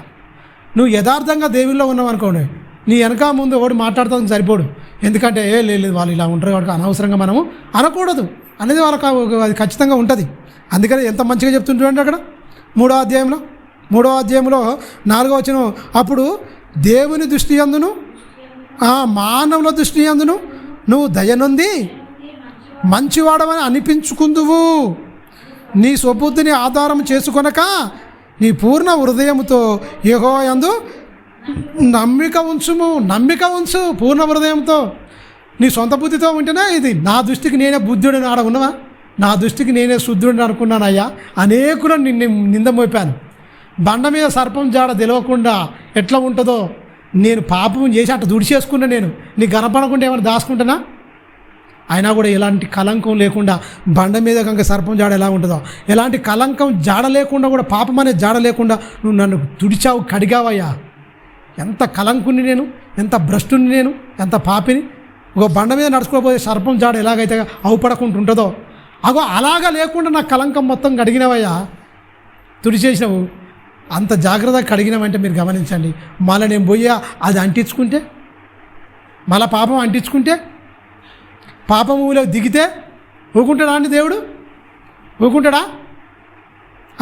నువ్వు యథార్థంగా దేవుల్లో ఉన్నావు అనుకోండి, నీ వెనక ముందు ఒకటి మాట్లాడుతుంది సరిపోడు. ఎందుకంటే లేదు వాళ్ళు ఇలా ఉంటారు కాబట్టి అనవసరంగా మనము అనకూడదు అనేది వాళ్ళకి అది ఖచ్చితంగా ఉంటుంది. అందుకని ఎంత మంచిగా చెప్తుంటాడు అక్కడ 3వ అధ్యాయంలో 4వ వచనం. అప్పుడు దేవుని దృష్టి యందును మానవుల దృష్టి యందును నువ్వు దయనొంది మంచివాడవని అనిపించుకుందువు. నీ స్వబుద్ధిని ఆధారం చేసుకొనక నీ పూర్ణ హృదయముతో యెహోవా యందు నమ్మిక ఉంచు. పూర్ణ హృదయంతో. నీ సొంత బుద్ధితో ఉంటేనే ఇది నా దృష్టికి నేనే బుద్ధుడిని ఆడ ఉన్నవా, నా దృష్టికి నేనే శుద్ధుడిని అనుకున్నానయ్యా. అనేకులను నింద మోపాను. బండ మీద సర్పం జాడ తెలియకుండా ఎట్లా ఉంటుందో నేను పాపం చేసి అట్లా దుడిచేసుకున్నా. నేను నీకు కనపడకుండా ఏమైనా దాచుకుంటున్నా? అయినా కూడా ఎలాంటి కలంకం లేకుండా బండ మీద కనుక సర్పం జాడ ఎలా ఉంటుందో, ఎలాంటి కలంకం జాడ లేకుండా కూడా పాపం అనే జాడ లేకుండా నువ్వు నన్ను తుడిచావు, కడిగావయ్యా. ఎంత కలంకుని నేను, ఎంత భ్రష్టుని నేను, ఎంత పాపిని. ఒక బండ మీద నడుచుకోకపోతే సర్పం జాడ ఎలాగైతే అవుపడకుండా ఉంటుందో అలాగా లేకుండా నా కలంకం మొత్తం కడిగినవయ్యా, తుడిచేసినావు. అంత జాగ్రత్తగా కడిగినామంటే మీరు గమనించండి. మళ్ళీ నేను పోయా అది అంటించుకుంటే, మళ్ళీ పాపం అంటించుకుంటే, పాపములో దిగితే ఊకుంటాడా అండి దేవుడు? ఊకుంటాడా?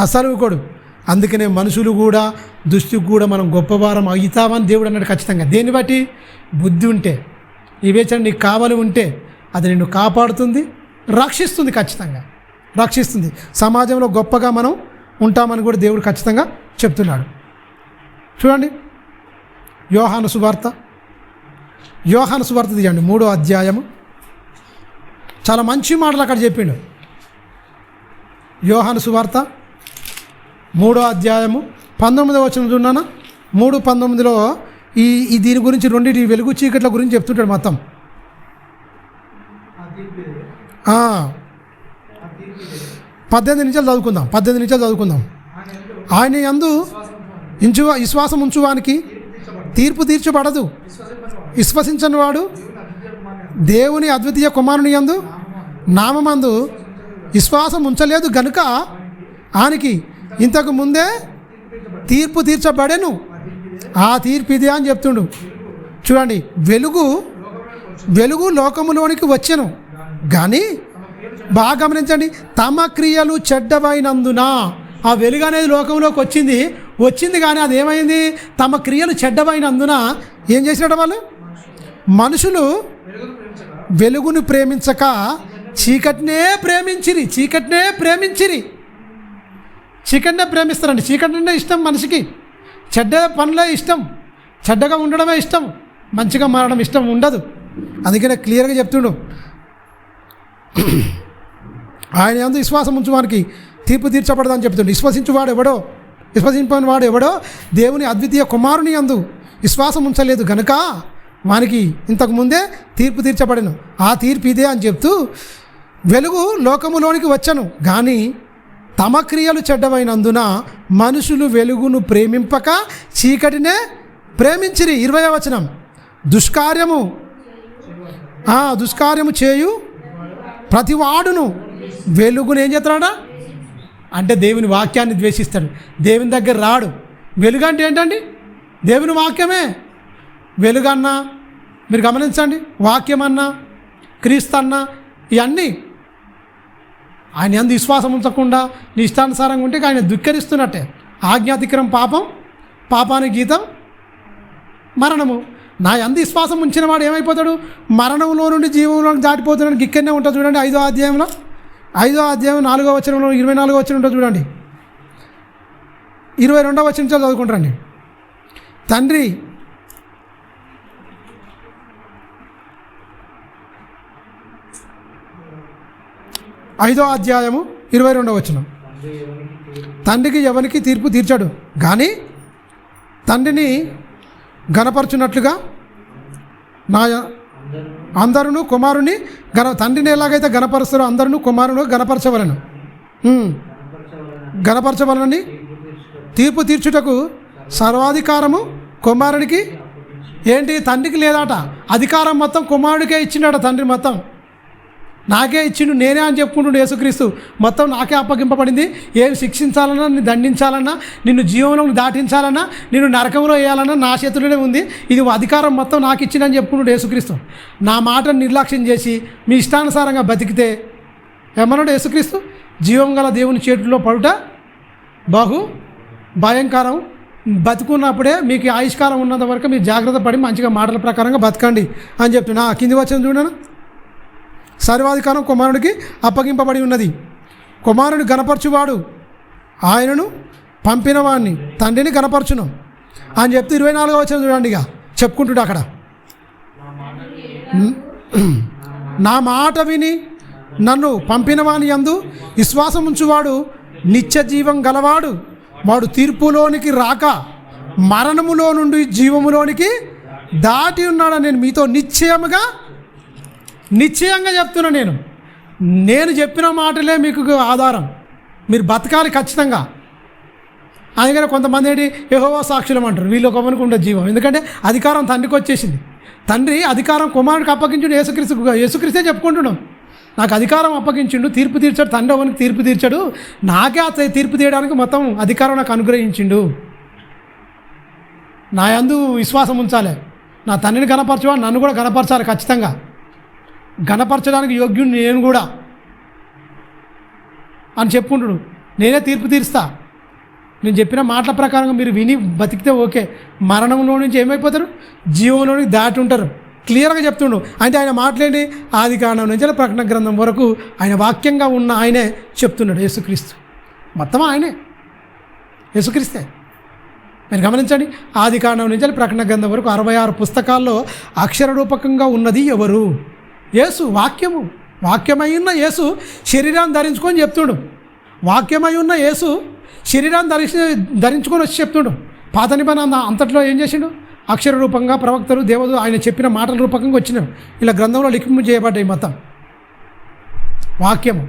అస్సలు ఊకోడు. అందుకనే మనుషులు కూడా దృష్టికి కూడా మనం గొప్పవారం అవుతామని దేవుడు అన్నాడు ఖచ్చితంగా. దేన్ని బట్టి? బుద్ధి ఉంటే, వివేచన నీకు కావాలి ఉంటే అది నిన్ను కాపాడుతుంది, రక్షిస్తుంది, ఖచ్చితంగా రక్షిస్తుంది. సమాజంలో గొప్పగా మనం ఉంటామని కూడా దేవుడు ఖచ్చితంగా చెప్తున్నాడు. చూడండి యోహాను సువార్త తీయండి 3వ అధ్యాయము. చాలా మంచి మాటలు అక్కడ చెప్పిండు. యోహాను సువార్త 3వ అధ్యాయము 19వ వచనం చూడన్నా. 3:19లో ఈ దీని గురించి రెండింటి వెలుగు చీకట్ల గురించి చెప్తుంటాడు మొత్తం. 18 నిమిషాలు చదువుకుందాం. ఆయన యందు విశ్వాసం ఉంచువానికి తీర్పు తీర్చబడదు. విశ్వసించని వాడు దేవుని అద్వితీయ కుమారుని యందు నామమందు విశ్వాసం ఉంచలేదు గనుక ఆయనకి ఇంతకు ముందే తీర్పు తీర్చబడెను. ఆ తీర్పు ఇదే అని చెప్తుండు. చూడండి, వెలుగు లోకములోనికి వచ్చెను కానీ, బాగా గమనించండి, తమ క్రియలు చెడ్డవైనందున. ఆ వెలుగు అనేది లోకంలోకి వచ్చింది కానీ అది ఏమైంది? తమ క్రియలు చెడ్డవైనందున ఏం చేసినట్టు వాళ్ళు? మనుషులు వెలుగును ప్రేమించక చీకటినే ప్రేమించిరి. చీకటినే ప్రేమిస్తారండి. చీకటి అంటే ఇష్టం మనిషికి. చెడ్డ పనులే ఇష్టం, చెడ్డగా ఉండడమే ఇష్టం, మంచిగా మారడం ఇష్టం ఉండదు. అందుకనే క్లియర్గా చెప్తుండు, ఆయన యందు విశ్వాసం ఉంచువానికి తీర్పు తీర్చబడదని చెప్తుండు. విశ్వసింపని వాడు ఎవడో దేవుని అద్వితీయ కుమారుని యందు విశ్వాసం ఉంచలేదు గనుక వానికి ఇంతకుముందే తీర్పు తీర్చబడను. ఆ తీర్పు ఇదే అని చెప్తూ, వెలుగు లోకములోనికి వచ్చను కానీ తమ క్రియలు చెడ్డవైనందున మనుషులు వెలుగును ప్రేమింపక చీకటినే ప్రేమించిరి. 20వ వచనం, దుష్కార్యము చేయు ప్రతివాడును వెలుగును ఏం చేస్తాడా అంటే దేవుని వాక్యాన్ని ద్వేషిస్తాడు. దేవుని దగ్గర రాడు. వెలుగు అంటే ఏంటండి? దేవుని వాక్యమే వెలుగన్నా. మీరు గమనించండి, వాక్యమన్నా, క్రీస్తన్నా, ఇవన్నీ ఆయన యందు విశ్వాసం ఉంచకుండా నీ ఇష్టానుసారంగా ఉంటే ఆయన ధిక్కరిస్తున్నట్టే. ఆజ్ఞాతిక్రమం పాపం, పాపానికి జీతం మరణము. నా యందు విశ్వాసం ఉంచిన వాడు ఏమైపోతాడు? మరణంలో నుండి జీవంలోకి దాటిపోతున్నాడు. ఇక్కడనే ఉంటుంది చూడండి, 5వ అధ్యాయం 4వ వచనంలో 24వ వచనం ఉంటుంది చూడండి. 22వ వచనం చదువుకుంటారండి. తండ్రి 5వ అధ్యాయము 22వ వచనం, తండ్రికి ఎవరికి తీర్పు తీర్చాడు కానీ తండ్రిని గణపరచున్నట్లుగా అందరూ కుమారుని తండ్రిని ఎలాగైతే గణపరుస్తారో అందరూ కుమారుని గణపరచవలనని తీర్పు తీర్చుటకు సర్వాధికారము కుమారునికి. ఏంటి? తండ్రికి లేదాట. అధికారం మొత్తం కుమారుడికే ఇచ్చిండట. తండ్రి మొత్తం నాకే ఇచ్చిండు, నేనే అని చెప్పుకుంటుండు యేసుక్రీస్తు. మొత్తం నాకే అప్పగింపబడింది. ఏం శిక్షించాలన్నా, నిన్ను దండించాలన్నా, నిన్ను జీవంలో దాటించాలన్నా, నిన్ను నరకంలో వేయాలన్నా నా చేతుల్లోనే ఉంది. ఇది అధికారం మొత్తం నాకు ఇచ్చిందని చెప్పుకుంటుండు యేసుక్రీస్తు. నా మాటను నిర్లక్ష్యం చేసి మీ ఇష్టానుసారంగా బతికితే ఏమన్నాడు యేసుక్రీస్తు? జీవం గల దేవుని చేతుల్లో పడుట బహు భయంకరం. బతుకున్నప్పుడే మీకు ఆయుష్కాలం ఉన్నంత వరకు మీరు జాగ్రత్త పడి మంచిగా మాటల ప్రకారంగా బతకండి అని చెప్తున్నా. కింది వచ్చిన చూడను, సర్వాధికారం కుమారుడికి అప్పగింపబడి ఉన్నది. కుమారుని గణపరచువాడు ఆయనను పంపిన వాడిని తండ్రిని గణపరచును అని చెప్తే 24వ వచనం చూడండి. ఇక చెప్పుకుంటుడు అక్కడ, నా మాట విని నన్ను పంపిన వాని యందు విశ్వాసం ఉంచువాడు నిత్య జీవం గలవాడు. వాడు తీర్పులోనికి రాక మరణములో నుండి జీవములోనికి దాటి ఉన్నాడని నేను మీతో నిశ్చయంగా చెప్తున్నా. నేను చెప్పిన మాటలే మీకు ఆధారం. మీరు బతకాలి ఖచ్చితంగా. అందుకని కొంతమంది ఏంటి యెహోవా సాక్షులం అంటారు. వీళ్ళు ఒకరికి ఉండే జీవం. ఎందుకంటే అధికారం తండ్రికి వచ్చేసింది. తండ్రి అధికారం కుమారుడికి అప్పగించుడు. యేసుక్రీస్తే చెప్పుకుంటున్నాం, నాకు అధికారం అప్పగించిండు, తీర్పు తీర్చాడు. తండ్రి అవనికి తీర్పు తీర్చాడు, నాకే ఆ తీర్పు తీయడానికి మొత్తం అధికారం నాకు అనుగ్రహించిండు. నా యందు విశ్వాసం ఉంచాలి. నా తండ్రిని గణపరచువాడు నన్ను కూడా గణపరచాలి. ఖచ్చితంగా గణపరచడానికి యోగ్యుని నేను కూడా అని చెప్పుకుంటుడు. నేనే తీర్పు తీరుస్తా. నేను చెప్పిన మాటల ప్రకారంగా మీరు విని బతికితే ఓకే. మరణంలో నుంచి ఏమైపోతారు? జీవంలోనికి దాటి ఉంటారు. క్లియర్గా చెప్తుండు. అంటే ఆయన మాట్లాడి ఆదికాండం నుంచి ప్రకటన గ్రంథం వరకు ఆయన వాక్యంగా ఉన్న ఆయనే చెప్తున్నాడు. యేసుక్రీస్తు మొత్తం ఆయనే, యేసుక్రీస్తే. మీరు గమనించండి, ఆదికాండం నుంచి ప్రకటన గ్రంథం వరకు 66 పుస్తకాల్లో అక్షర రూపకంగా ఉన్నది ఎవరు? యేసు. వాక్యమై ఉన్న యేసు శరీరాన్ని ధరించుకొని చెప్తుడు. వాక్యమై ఉన్న యేసు శరీరాన్ని ధరించుకొని వచ్చి చెప్తుడు. పాత నిబంధన అంతట్లో ఏం చేసిండు? అక్షర రూపంగా ప్రవక్తలు దేవతలు ఆయన చెప్పిన మాటల రూపకంగా వచ్చినారు. ఇలా గ్రంథంలో లిఖింపు చేయబడ్డాయి మొత్తం వాక్యము.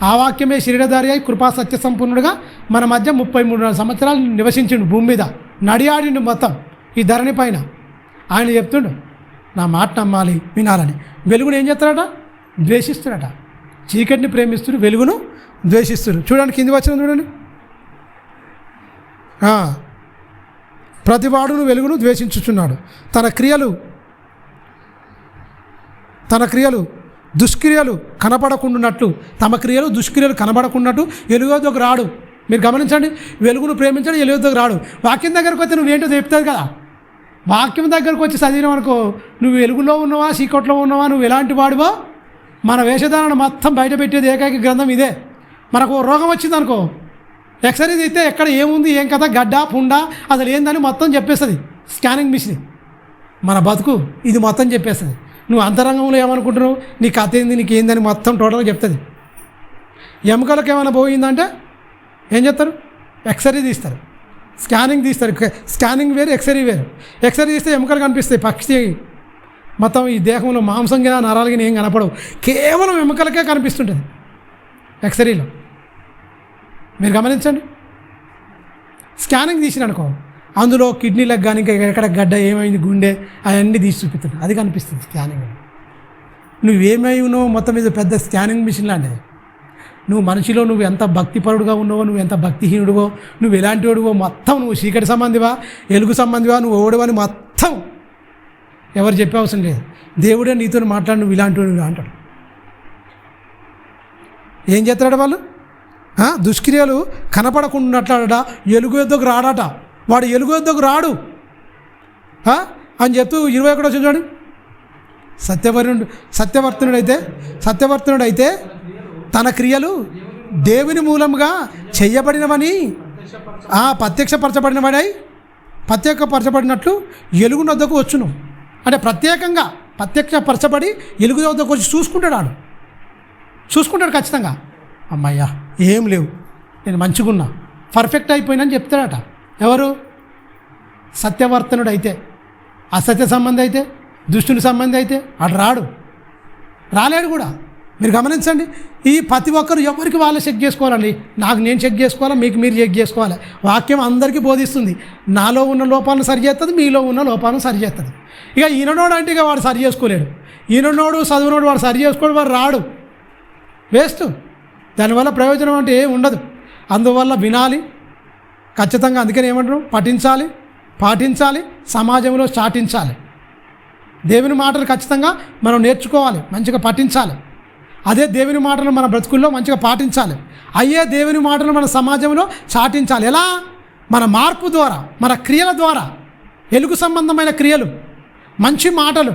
ఆ వాక్యమే శరీరధారి అయి కృపా సత్య సంపూర్ణుడుగా మన మధ్య 33 సంవత్సరాలు నివసించిండు. భూమి మీద నడియాడిండు మొత్తం ఈ ధరణి పైన. ఆయన చెప్తుండు, నా మాట నమ్మాలి, వినాలని. వెలుగును ఏం చేస్తాడట? ద్వేషిస్తుడట. చీకటిని ప్రేమిస్తుడు, వెలుగును ద్వేషిస్తుడు. చూడండి కింది వచ్చిన చూడండి, ప్రతివాడును వెలుగును ద్వేషించుచున్నాడు. తన క్రియలు దుష్క్రియలు కనపడకుండానట్లు, తమ క్రియలు దుష్క్రియలు కనబడకున్నట్టు వెలుగులోకి రాడు. మీరు గమనించండి, వెలుగును ప్రేమించడం వెలుగులోకి రాడు. వాక్యం దగ్గరకు వస్తే నువ్వేంటో చెప్తావు కదా. వాక్యం దగ్గరకు వచ్చి చదివిన అనుకో, నువ్వు వెలుగులో ఉన్నావా చీకట్లో ఉన్నావా, నువ్వు ఎలాంటి వాడివో మన వేషధారణ మొత్తం బయట పెట్టేది ఏకైక గ్రంథం ఇదే. మనకు రోగం వచ్చింది అనుకో, ఎక్స్రే తీస్తే ఎక్కడ ఏముంది ఏం కథ గడ్డ పుండ అసలు ఏందని మొత్తం చెప్పేస్తుంది స్కానింగ్ మిషన్. మన బతుకు ఇది మొత్తం చెప్పేస్తుంది. నువ్వు అంతరంగంలో ఏమనుకుంటున్నావు, నీ కథ ఏంది నీకు ఏందని మొత్తం టోటల్గా చెప్తుంది. ఎముకలకు ఏమైనా పోయిందంటే ఏం చెప్తారు, ఎక్స్రే తీస్తారు, స్కానింగ్ తీస్తారు. స్కానింగ్ వేరు, ఎక్స్రే వేరు. ఎక్స్రే తీస్తే ఎముకలు కనిపిస్తాయి, పక్షి మొత్తం ఈ దేహంలో మాంసంగా నరాలకి ఏం కనపడవు, కేవలం ఎముకలకే కనిపిస్తుంటుంది ఎక్స్రేలో. మీరు గమనించండి, స్కానింగ్ తీసిననుకో అందులో కిడ్నీలకు కానీ ఇంకా ఎక్కడ గడ్డ ఏమైంది గుండె అవన్నీ తీసి చూపిస్తుంది, అది కనిపిస్తుంది స్కానింగ్. నువ్వేమై ఉన్నావో మొత్తం మీద పెద్ద స్కానింగ్ మిషన్ లాంటిది. నువ్వు మనిషిలో నువ్వు ఎంత భక్తిపరుడుగా ఉన్నావో, నువ్వు ఎంత భక్తిహీనుడివో, నువ్వు ఎలాంటి వాడివో మొత్తం, నువ్వు చీకటి సంబంధివా ఎలుగు సంబంధివా నువ్వు ఓడివని మొత్తం ఎవరు చెప్పే అవసరం లేదు. దేవుడే నీతో మాట్లాడి నువ్వు ఇలాంటి వాడు అంటాడు. ఏం చేస్తాడు వాళ్ళు, దుష్క్రియలు కనపడకుండాడట, ఎలుగు యొద్దకు రాడట. వాడు ఎలుగు యొద్దకు రాడు అని చెప్తూ 21 చూడండి. సత్యవర్తనుడైతే తన క్రియలు దేవుని మూలంగా చేయబడినవని ప్రత్యక్షపరచబడినట్లు ఎలుగు వద్దకు వచ్చును. అంటే ప్రత్యక్షపరచబడి ఎలుగు వద్దకు వచ్చి చూసుకుంటాడు ఖచ్చితంగా. అమ్మయ్యా ఏం లేవు, నేను మంచిగున్నా, పర్ఫెక్ట్ అయిపోయినని చెప్తాడట. ఎవరు? సత్యవర్తనుడు అయితే. అసత్య సంబంధి అయితే, దుష్టుని సంబంధి అయితే అటు రాలేడు కూడా. మీరు గమనించండి, ఈ ప్రతి ఒక్కరు ఎవరికి వాళ్ళు చెక్ చేసుకోవాలండి. నాకు నేను చెక్ చేసుకోవాలా, మీకు మీరు చెక్ చేసుకోవాలి. వాక్యం అందరికీ బోధిస్తుంది. నాలో ఉన్న లోపాలను సరి చేస్తుంది, మీలో ఉన్న లోపాలను సరి చేస్తుంది. ఇక ఈనోడు అంటే ఇక వాడు సరి చేసుకోలేడు. ఈనోడు చదువునోడు వాడు సరి చేసుకోడు, వాడు రాడు, వేస్ట్. దానివల్ల ప్రయోజనం అంటే ఏం ఉండదు. అందువల్ల వినాలి ఖచ్చితంగా. అందుకని ఏమంటారు, పాటించాలి, సమాజంలో చాటించాలి. దేవుని మాటలు ఖచ్చితంగా మనం నేర్చుకోవాలి, మంచిగా పఠించాలి. అదే దేవుని మాటలు మన బ్రతుకుల్లో మంచిగా పాటించాలి. అయ్యే దేవుని మాటలు మన సమాజంలో చాటించాలి. ఎలా? మన మార్పు ద్వారా, మన క్రియల ద్వారా. ఎలుగు సంబంధమైన క్రియలు, మంచి మాటలు,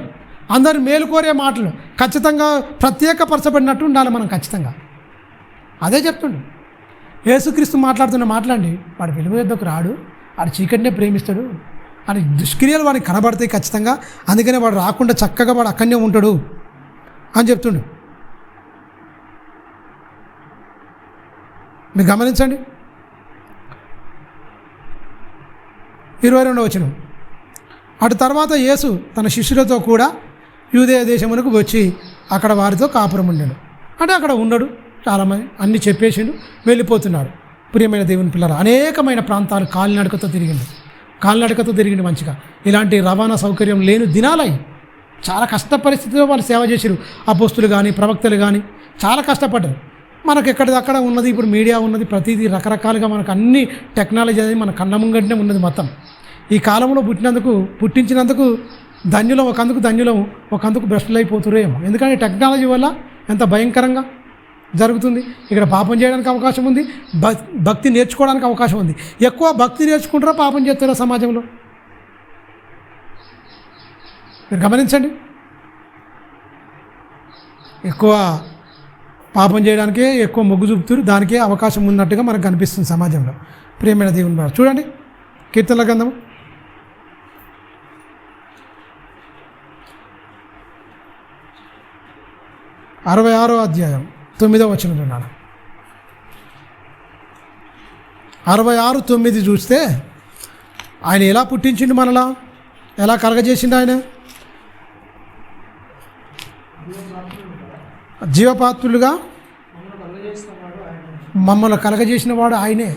అందరు మేలు కోరే మాటలు ఖచ్చితంగా ప్రత్యేకపరచబడినట్టు ఉండాలి మనం ఖచ్చితంగా. అదే చెప్తుండు యేసుక్రీస్తు మాట్లాడుతున్న మాటలండి. వాడు వెలుగు యొద్దకు రాడు, వాడు చీకటినే ప్రేమిస్తాడు అని దుష్క్రియలు వాడికి కనబడతాయి ఖచ్చితంగా. అందుకనే వాడు రాకుండా చక్కగా వాడు అక్కడనే ఉంటాడు అని చెప్తుండు. మీరు గమనించండి, 22వ వచనం. అటు తర్వాత యేసు తన శిష్యులతో కూడా యూదేయ దేశమునకు వచ్చి అక్కడ వారితో కాపురం ఉండాడు. అంటే అక్కడ ఉన్నాడు, చాలామంది అన్నీ చెప్పేసిండు, వెళ్ళిపోతున్నాడు. ప్రియమైన దేవుని పిల్లలు, అనేకమైన ప్రాంతాలు కాలినడకతో తిరిగిండు మంచిగా. ఇలాంటి రవాణా సౌకర్యం లేని దినాలై చాలా కష్ట పరిస్థితిలో వాళ్ళు సేవ చేశారు. అపోస్తులు కానీ ప్రవక్తలు కానీ చాలా కష్టపడ్డారు. మనకు ఎక్కడిదక్కడ ఉన్నది, ఇప్పుడు మీడియా ఉన్నది, ప్రతిదీ రకరకాలుగా మనకు అన్ని టెక్నాలజీ అనేది మన కళ్ళ ముంగటనే ఉన్నది మొత్తం. ఈ కాలంలో పుట్టించినందుకు ధన్యులం, ఒకందుకు భ్రష్టులు అయిపోతురేమో. ఎందుకంటే టెక్నాలజీ వల్ల ఎంత భయంకరంగా జరుగుతుంది. ఇక్కడ పాపం చేయడానికి అవకాశం ఉంది, భక్తి నేర్చుకోవడానికి అవకాశం ఉంది. ఎక్కువ భక్తి నేర్చుకుంటారా పాపం చేస్తారా సమాజంలో? మీరు గమనించండి, ఎక్కువ పాపం చేయడానికే ఎక్కువ మొగ్గు చూపుతారు, దానికే అవకాశం ఉన్నట్టుగా మనకు కనిపిస్తుంది సమాజంలో. ప్రియమైన దేవుని వారు చూడండి, కీర్తనల గ్రంథము 66వ అధ్యాయం 9వ వచనంలో ఉన్నాడు. 66:9 చూస్తే ఆయన ఎలా పుట్టించిండు, మనలా ఎలా కలగజేసిండు. ఆయన జీవపాత్రులుగా మమ్మల్ని కలగజేసిన వాడు ఆయనే.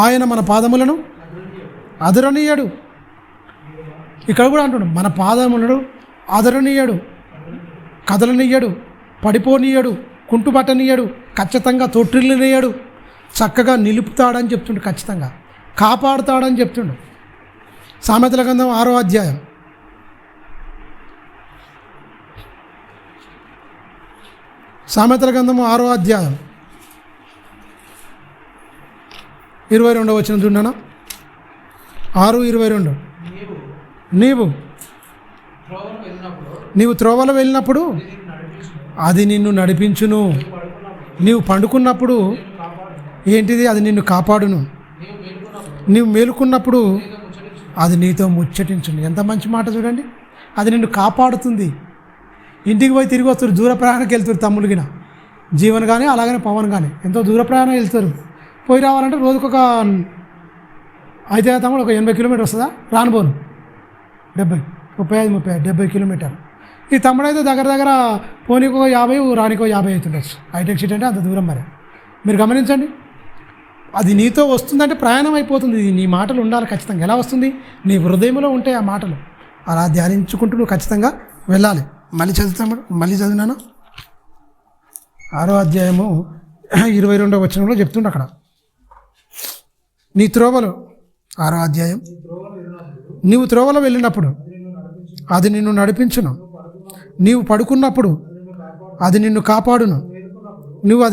ఆయన మన పాదములను అదరనీయడు. ఇక్కడ కూడా అంటున్నాడు, మన పాదములను అదరనీయడు, కదలనీయడు, పడిపోనీయడు, కుంటుపట్టనీయడు, ఖచ్చితంగా తొట్టిల్లనీయడు. చక్కగా నిలుపుతాడని చెప్తుండు, ఖచ్చితంగా కాపాడుతాడని చెప్తుండు. సామెతల గ్రంథం 6వ అధ్యాయం సామెతల గ్రంథము 6వ అధ్యాయం 22వ వచనం చూడనా. 6:22 నీవు త్రోవలో వెళ్ళినప్పుడు అది నిన్ను నడిపించును, నీవు పండుకున్నప్పుడు ఏంటిది అది నిన్ను కాపాడును, నీవు మేలుకున్నప్పుడు అది నీతో ముచ్చటించును. ఎంత మంచి మాట చూడండి. అది నిన్ను కాపాడుతుంది. ఇంటికి పోయి తిరిగి వస్తారు, దూర ప్రయాణానికి వెళ్తారు తమ్ముడిగిన, జీవన్ కానీ అలాగనే పవన్ కానీ ఎంతో దూర ప్రయాణం వెళ్తారు. పోయి రావాలంటే రోజుకొక అయితే తమ్ముడు ఒక 80 కిలోమీటర్ వస్తుందా, రానుబోను 35 కిలోమీటర్లు. ఈ తమ్ముడు అయితే దగ్గర పోనీకో 50 రానికో 50 అవుతుండొచ్చు. హైటెక్ సిటీ అంటే అంత దూరం. మరి మీరు గమనించండి, అది నీతో వస్తుందంటే ప్రయాణం అయిపోతుంది. నీ మాటలు ఉండాలి ఖచ్చితంగా. ఎలా వస్తుంది? నీ హృదయంలో ఉంటాయి ఆ మాటలు. అలా ధ్యానించుకుంటూ నువ్వు ఖచ్చితంగా వెళ్ళాలి. మళ్ళీ చదివినాను 6వ అధ్యాయము 22వ వచనంలో చెప్తుండే అక్కడ, నీ త్రోవలో 6వ అధ్యాయం, నీవు త్రోవలో వెళ్ళినప్పుడు అది నిన్ను నడిపించును, నీవు పడుకున్నప్పుడు అది నిన్ను కాపాడును, నువ్వు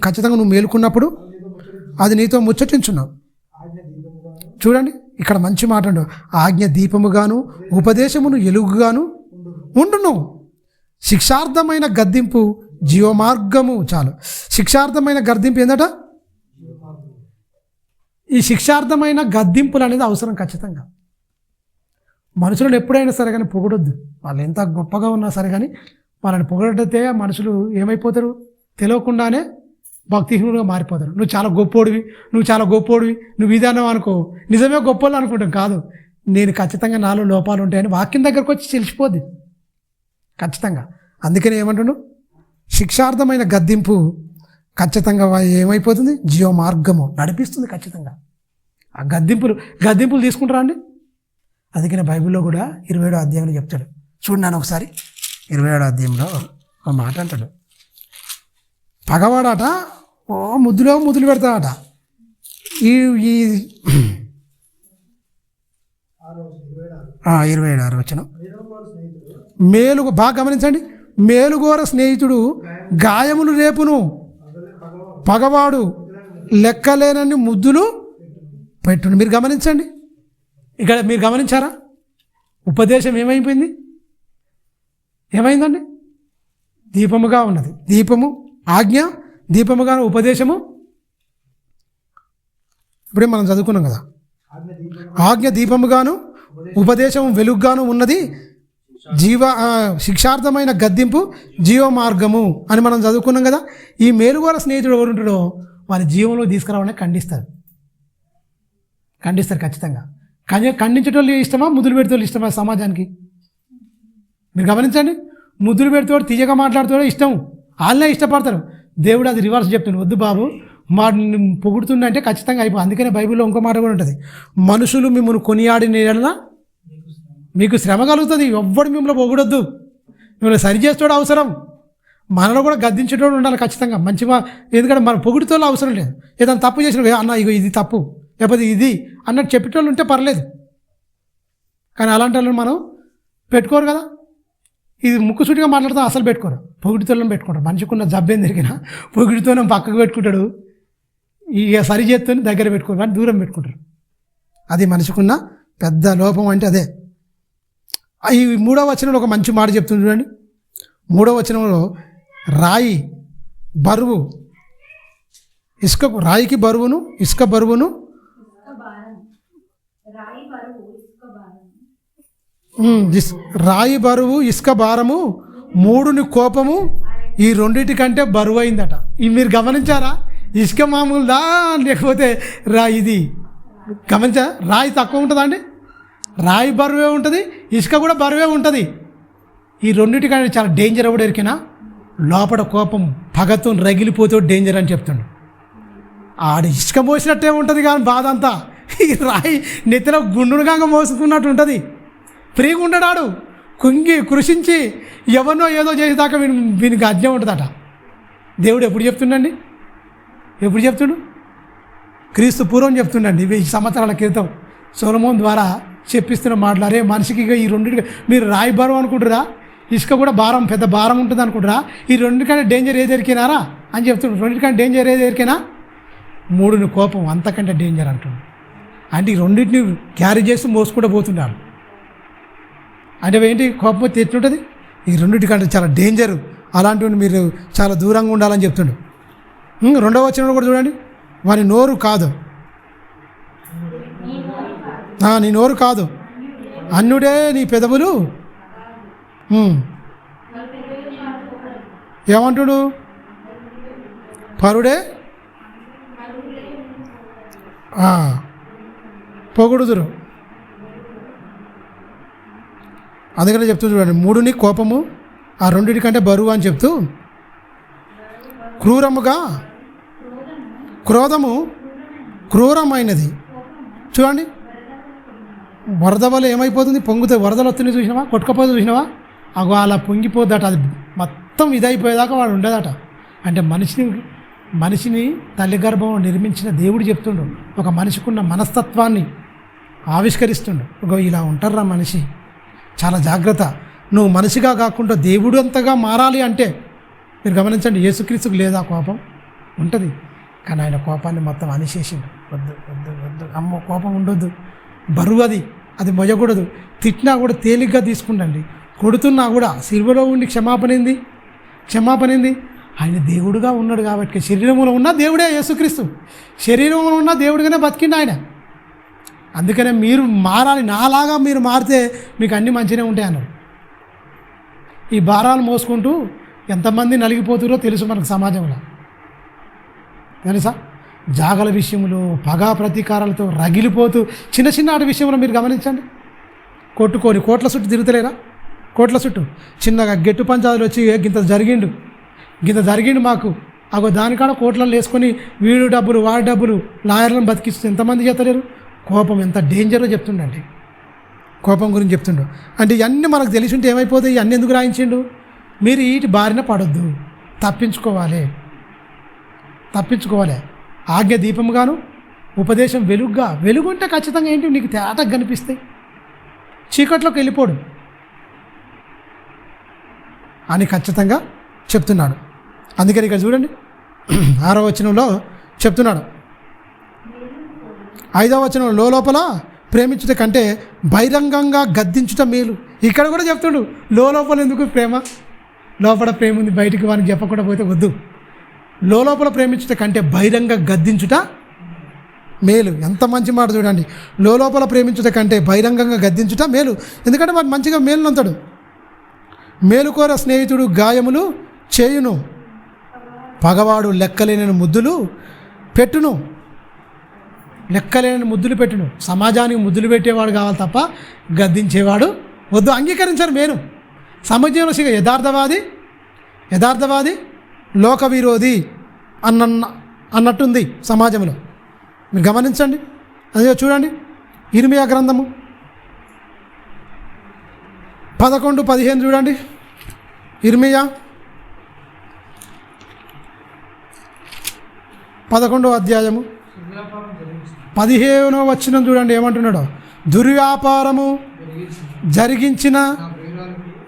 ఖచ్చితంగా నువ్వు మేలుకున్నప్పుడు అది నీతో ముచ్చటించున్నావు. చూడండి ఇక్కడ మంచి మాట, ఆజ్ఞ దీపముగాను ఉపదేశమును ఎలుగుగాను ఉండును. శిక్షార్థమైన గద్దింపు జీవమార్గము. చాలు, శిక్షార్థమైన గద్దింపు ఏందట? ఈ శిక్షార్థమైన గద్దింపులు అనేది అవసరం ఖచ్చితంగా. మనుషులను ఎప్పుడైనా సరే కానీ పొగడొద్దు. వాళ్ళు ఎంత గొప్పగా ఉన్నా సరే కానీ వాళ్ళని పొగడితే మనుషులు ఏమైపోతారు? తెలియకుండానే భక్తిహీనులుగా మారిపోతారు. నువ్వు చాలా గొప్పోడివి, నువ్వు ఇదన్నావు అనుకో, నిజమే గొప్పోళ్ళు అనుకుంటాం. కాదు, నేను ఖచ్చితంగా నాలో లోపాలు ఉంటాయని వాక్యం దగ్గరకు వచ్చి తెలిసిపోద్ది ఖచ్చితంగా. అందుకని ఏమంటున్నాడు? శిక్షార్థమైన గద్దింపు ఖచ్చితంగా ఏమైపోతుంది? జీవ మార్గము నడిపిస్తుంది ఖచ్చితంగా. ఆ గద్దింపులు తీసుకుంటారా అండి? అందుకనే బైబిల్లో కూడా 27వ అధ్యాయంలో చెప్తాడు. చూడండి ఒకసారి 27వ అధ్యాయంలో ఒక మాట అంటాడు, పగవాడట ముద్దులు పెడతాడట. ఈ 27వ వచనం, బాగా గమనించండి, మేలుగోర స్నేహితుడు గాయములు రేపును, పగవాడు లెక్కలేనన్ని ముద్దులు పెట్టును. మీరు గమనించండి, ఇక్కడ మీరు గమనించారా? ఉపదేశం ఏమైందండి? దీపముగా ఉన్నది. దీపము ఆజ్ఞ, దీపముగా ఉపదేశము. ఇప్పుడే మనం చదువుకున్నాం కదా, ఆజ్ఞ దీపముగాను ఉపదేశము వెలుగుగాను ఉన్నది, శిక్షార్థమైన గద్దింపు జీవ మార్గము అని మనం చదువుకున్నాం కదా. ఈ మేలుగోర స్నేహితుడు ఎవరు ఉంటాడో వారి జీవంలో తీసుకురావాలని ఖండిస్తారు ఖచ్చితంగా. ఖండించేటోళ్ళు ఇష్టమా, ముద్దులు పెడతాడు ఇష్టమా సమాజానికి? మీరు గమనించండి, ముద్దులు పెడతాడు, తీయగా మాట్లాడుతాడో ఇష్టం, వాళ్ళనే ఇష్టపడతారు. దేవుడు అది రివర్స్ చెప్తున్నాడు, వద్దు బాబు మా పొగుడుతుందంటే ఖచ్చితంగా అయిపో. అందుకనే బైబిల్లో ఇంకో మాట కూడా ఉంటుంది, మనుషులు మిమ్మల్ని కొనియాడిన ఎడల మీకు శ్రమ కలుగుతుంది. ఎవ్వడు మిమ్మల్ని పొగడొద్దు, మిమ్మల్ని సరి చేసేటోడు అవసరం. మనలో కూడా గద్దించేటోడు ఉండాలి ఖచ్చితంగా మంచిగా. ఎందుకంటే మన పొగుడుతోళ్ళు అవసరం లేదు. ఏదైనా తప్పు చేసిన అన్న ఇగో ఇది తప్పు, లేకపోతే ఇది అన్నట్టు చెప్పేటోళ్ళు ఉంటే పర్లేదు. కానీ అలాంటి వాళ్ళని మనం పెట్టుకోరు కదా. ఇది ముక్కుసూటిగా మాట్లాడతాం, అసలు పెట్టుకోరు, పొగిడితోళ్ళని పెట్టుకుంటారు. మనిషికున్న జబ్బేం తిరిగినా పొగిడితోనే పక్కకు పెట్టుకుంటాడు, ఇక సరి చేస్తూనే దగ్గర పెట్టుకోరు కానీ దూరం పెట్టుకుంటారు. అది మనిషికున్న పెద్ద లోపం అంటే అదే. ఈ 3వ వచనంలో ఒక మంచి మాట చెప్తుంది చూడండి. 3వ వచనంలో రాయి బరువు రాయికి బరువును ఇసుక బరువును, రాయి బరువు ఇసుక భారము, మూడుని కోపము ఈ రెండింటికంటే బరువు అయిందట. ఇది మీరు గమనించారా? ఇసుక మామూలుదా లేకపోతే ఇది గమనించా? రాయి తక్కువ ఉంటుందా అండి? రాయి బరువే ఉంటుంది, ఇసుక కూడా బరువే ఉంటుంది. ఈ రెండింటికంటే చాలా డేంజర్. ఎవడు ఎరికినా లోపల కోపం పగతో రగిలిపోతే డేంజర్ అని చెప్తాడు. ఆడ ఇసుక మోసినట్టే ఉంటుంది కానీ బాధ అంతా ఈ రాయి నెత్తిలో గుండునుగా మోసుకున్నట్టు ఉంటుంది. ఫ్రీగా ఉండడాడు, కృషించి ఎవరినో ఏదో చేసేదాకా వీనికి అజ్ఞం ఉంటుందట. దేవుడు ఎప్పుడు చెప్తుండండి? ఎప్పుడు చెప్తుడు? క్రీస్తు పూర్వం చెప్తుండండి 1000 సంవత్సరాల క్రితం సొలొమోన్ ద్వారా చెప్పిస్తున్న మాటలు. అరే మనిషికి ఈ రెండింటికి మీరు రాయి భారం అనుకుంటారా, ఇసుక కూడా భారం, పెద్ద భారం ఉంటుంది అనుకుంటారా, ఈ రెండింటికంటే డేంజర్ ఏది ఎరికినారా అని చెప్తున్నాడు. రెండింటికంటే డేంజర్ ఏది ఎరికినా 3 కోపం, అంతకంటే డేంజర్ అంటున్నాడు. అంటే ఈ రెండింటిని క్యారీ చేస్తూ మోసుకుంటూ పోతున్నాడు. అంటే ఏంటి, కోపం వచ్చి ఎట్లుంటుంది, ఈ రెండింటికంటే చాలా డేంజరు, అలాంటివి మీరు చాలా దూరంగా ఉండాలని చెప్తుండు. 2వ వచనంలో కూడా చూడండి, వాని నోరు కాదు, నీ నోరు కాదు, అన్యుడే నీ పెదవులు. ఏమంటుడు, పరుడే పొగుడుదురు. అందుకనే చెప్తూ చూడండి, 3 కోపము, ఆ 2 కంటే బరువు అని చెప్తూ, క్రోధము క్రూరమైనది. చూడండి, వరద వల్ల ఏమైపోతుంది, పొంగుతుంది. వరదలు వస్తుంది చూసినావా, కొట్టుకపోతే చూసినావా, అగో అలా పొంగిపోద్దట. అది మొత్తం ఇదైపోయేదాకా వాడు ఉండదట. అంటే మనిషిని తల్లి గర్భం నిర్మించిన దేవుడు చెప్తుండు, ఒక మనిషికున్న మనస్తత్వాన్ని ఆవిష్కరిస్తుండు. ఇలా ఉంటారా మనిషి, చాలా జాగ్రత్త. నువ్వు మనిషిగా కాకుండా దేవుడు అంతగా మారాలి అంటే మీరు గమనించండి, యేసుక్రీస్తుకు లేదా కోపం ఉంటుంది, కానీ ఆయన కోపాన్ని మొత్తం అనిచేసిండు. వద్దు వద్దు వద్దు, అమ్మో కోపం ఉండొద్దు, బరువు అది మొయ్యకూడదు. తిట్టినా కూడా తేలిగ్గా తీసుకుండండి, కొడుతున్నా కూడా సిలువలో ఉండి క్షమాపణ ఏంది, ఆయన దేవుడుగా ఉన్నాడు కాబట్టి. శరీరంలో ఉన్న దేవుడే యేసుక్రీస్తు, శరీరంలో ఉన్న దేవుడిగానే బతికిండు ఆయన. అందుకనే మీరు మారాలి, నాలాగా మీరు మారితే మీకు అన్నీ మంచిగానే ఉంటాయి అన్నాడు. ఈ భారాలు మోసుకుంటూ ఎంతమంది నలిగిపోతురో తెలుసు మనకు సమాజంలో, తెలుసా? జాగల విషయంలో పగా ప్రతీకారాలతో రగిలిపోతూ చిన్న ఆట విషయంలో మీరు గమనించండి, కొట్టుకొని కోట్ల చుట్టూ తిరుగుతలేరా, కోట్ల చుట్టూ చిన్నగా గెట్టు పంచాయతీలు వచ్చి గింత జరిగిండు మాకు, అగో దానికాడ కోట్లను వేసుకొని వీడు డబ్బులు వాడి డబ్బులు లాయర్లను బతికిస్తూ ఎంతమంది చేస్తలేరు. కోపం ఎంత డేంజరో చెప్తుండండి, కోపం గురించి చెప్తుండు. అంటే ఇవన్నీ మనకు తెలిసి ఉంటే ఏమైపోతాయి, ఇవన్నీ ఎందుకు రాయించిండు, మీరు వీటి బారిన పడొద్దు, తప్పించుకోవాలి. ఆజ్ఞ దీపముగాను ఉపదేశం వెలుగుంటే ఖచ్చితంగా ఏంటి నీకు తేటగా కనిపిస్తాయి, చీకట్లోకి వెళ్ళిపోడు అని ఖచ్చితంగా చెప్తున్నాడు. అందుకని ఇక్కడ చూడండి 6వ వచనంలో చెప్తున్నాడు, 5వ వచనంలో లోపల ప్రేమించుట కంటే బహిరంగంగా గద్దించుట మేలు. ఇక్కడ కూడా చెప్తుండు, లోపల ఎందుకు ప్రేమ, లోపల ప్రేమ ఉంది, బయటికి వానికి చెప్పకుండా పోతే వద్దు. లోపల ప్రేమించుట కంటే బహిరంగ గద్దించుట మేలు. ఎంత మంచి మాట చూడండి, లోపల ప్రేమించుట కంటే బహిరంగంగా గద్దించుట మేలు, ఎందుకంటే వాడు మంచిగా మేలునంతాడు. మేలుకోర స్నేహితుడు గాయములు చేయును, పగవాడు లెక్కలేని ముద్దులు పెట్టును. సమాజానికి ముద్దులు పెట్టేవాడు కావాలి తప్ప గద్దించేవాడు వద్దు. అంగీకరించారు మేలు. సమాజంలో యథార్థవాది లోక విరోధి అన్నట్టుంది సమాజంలో. మీరు గమనించండి, అదే చూడండి, ఇర్మియా గ్రంథము 11:15 చూడండి, ఇర్మియా 11వ అధ్యాయము 15వ వచనం చూడండి ఏమంటున్నాడో, దుర్వ్యాపారము జరిగించిన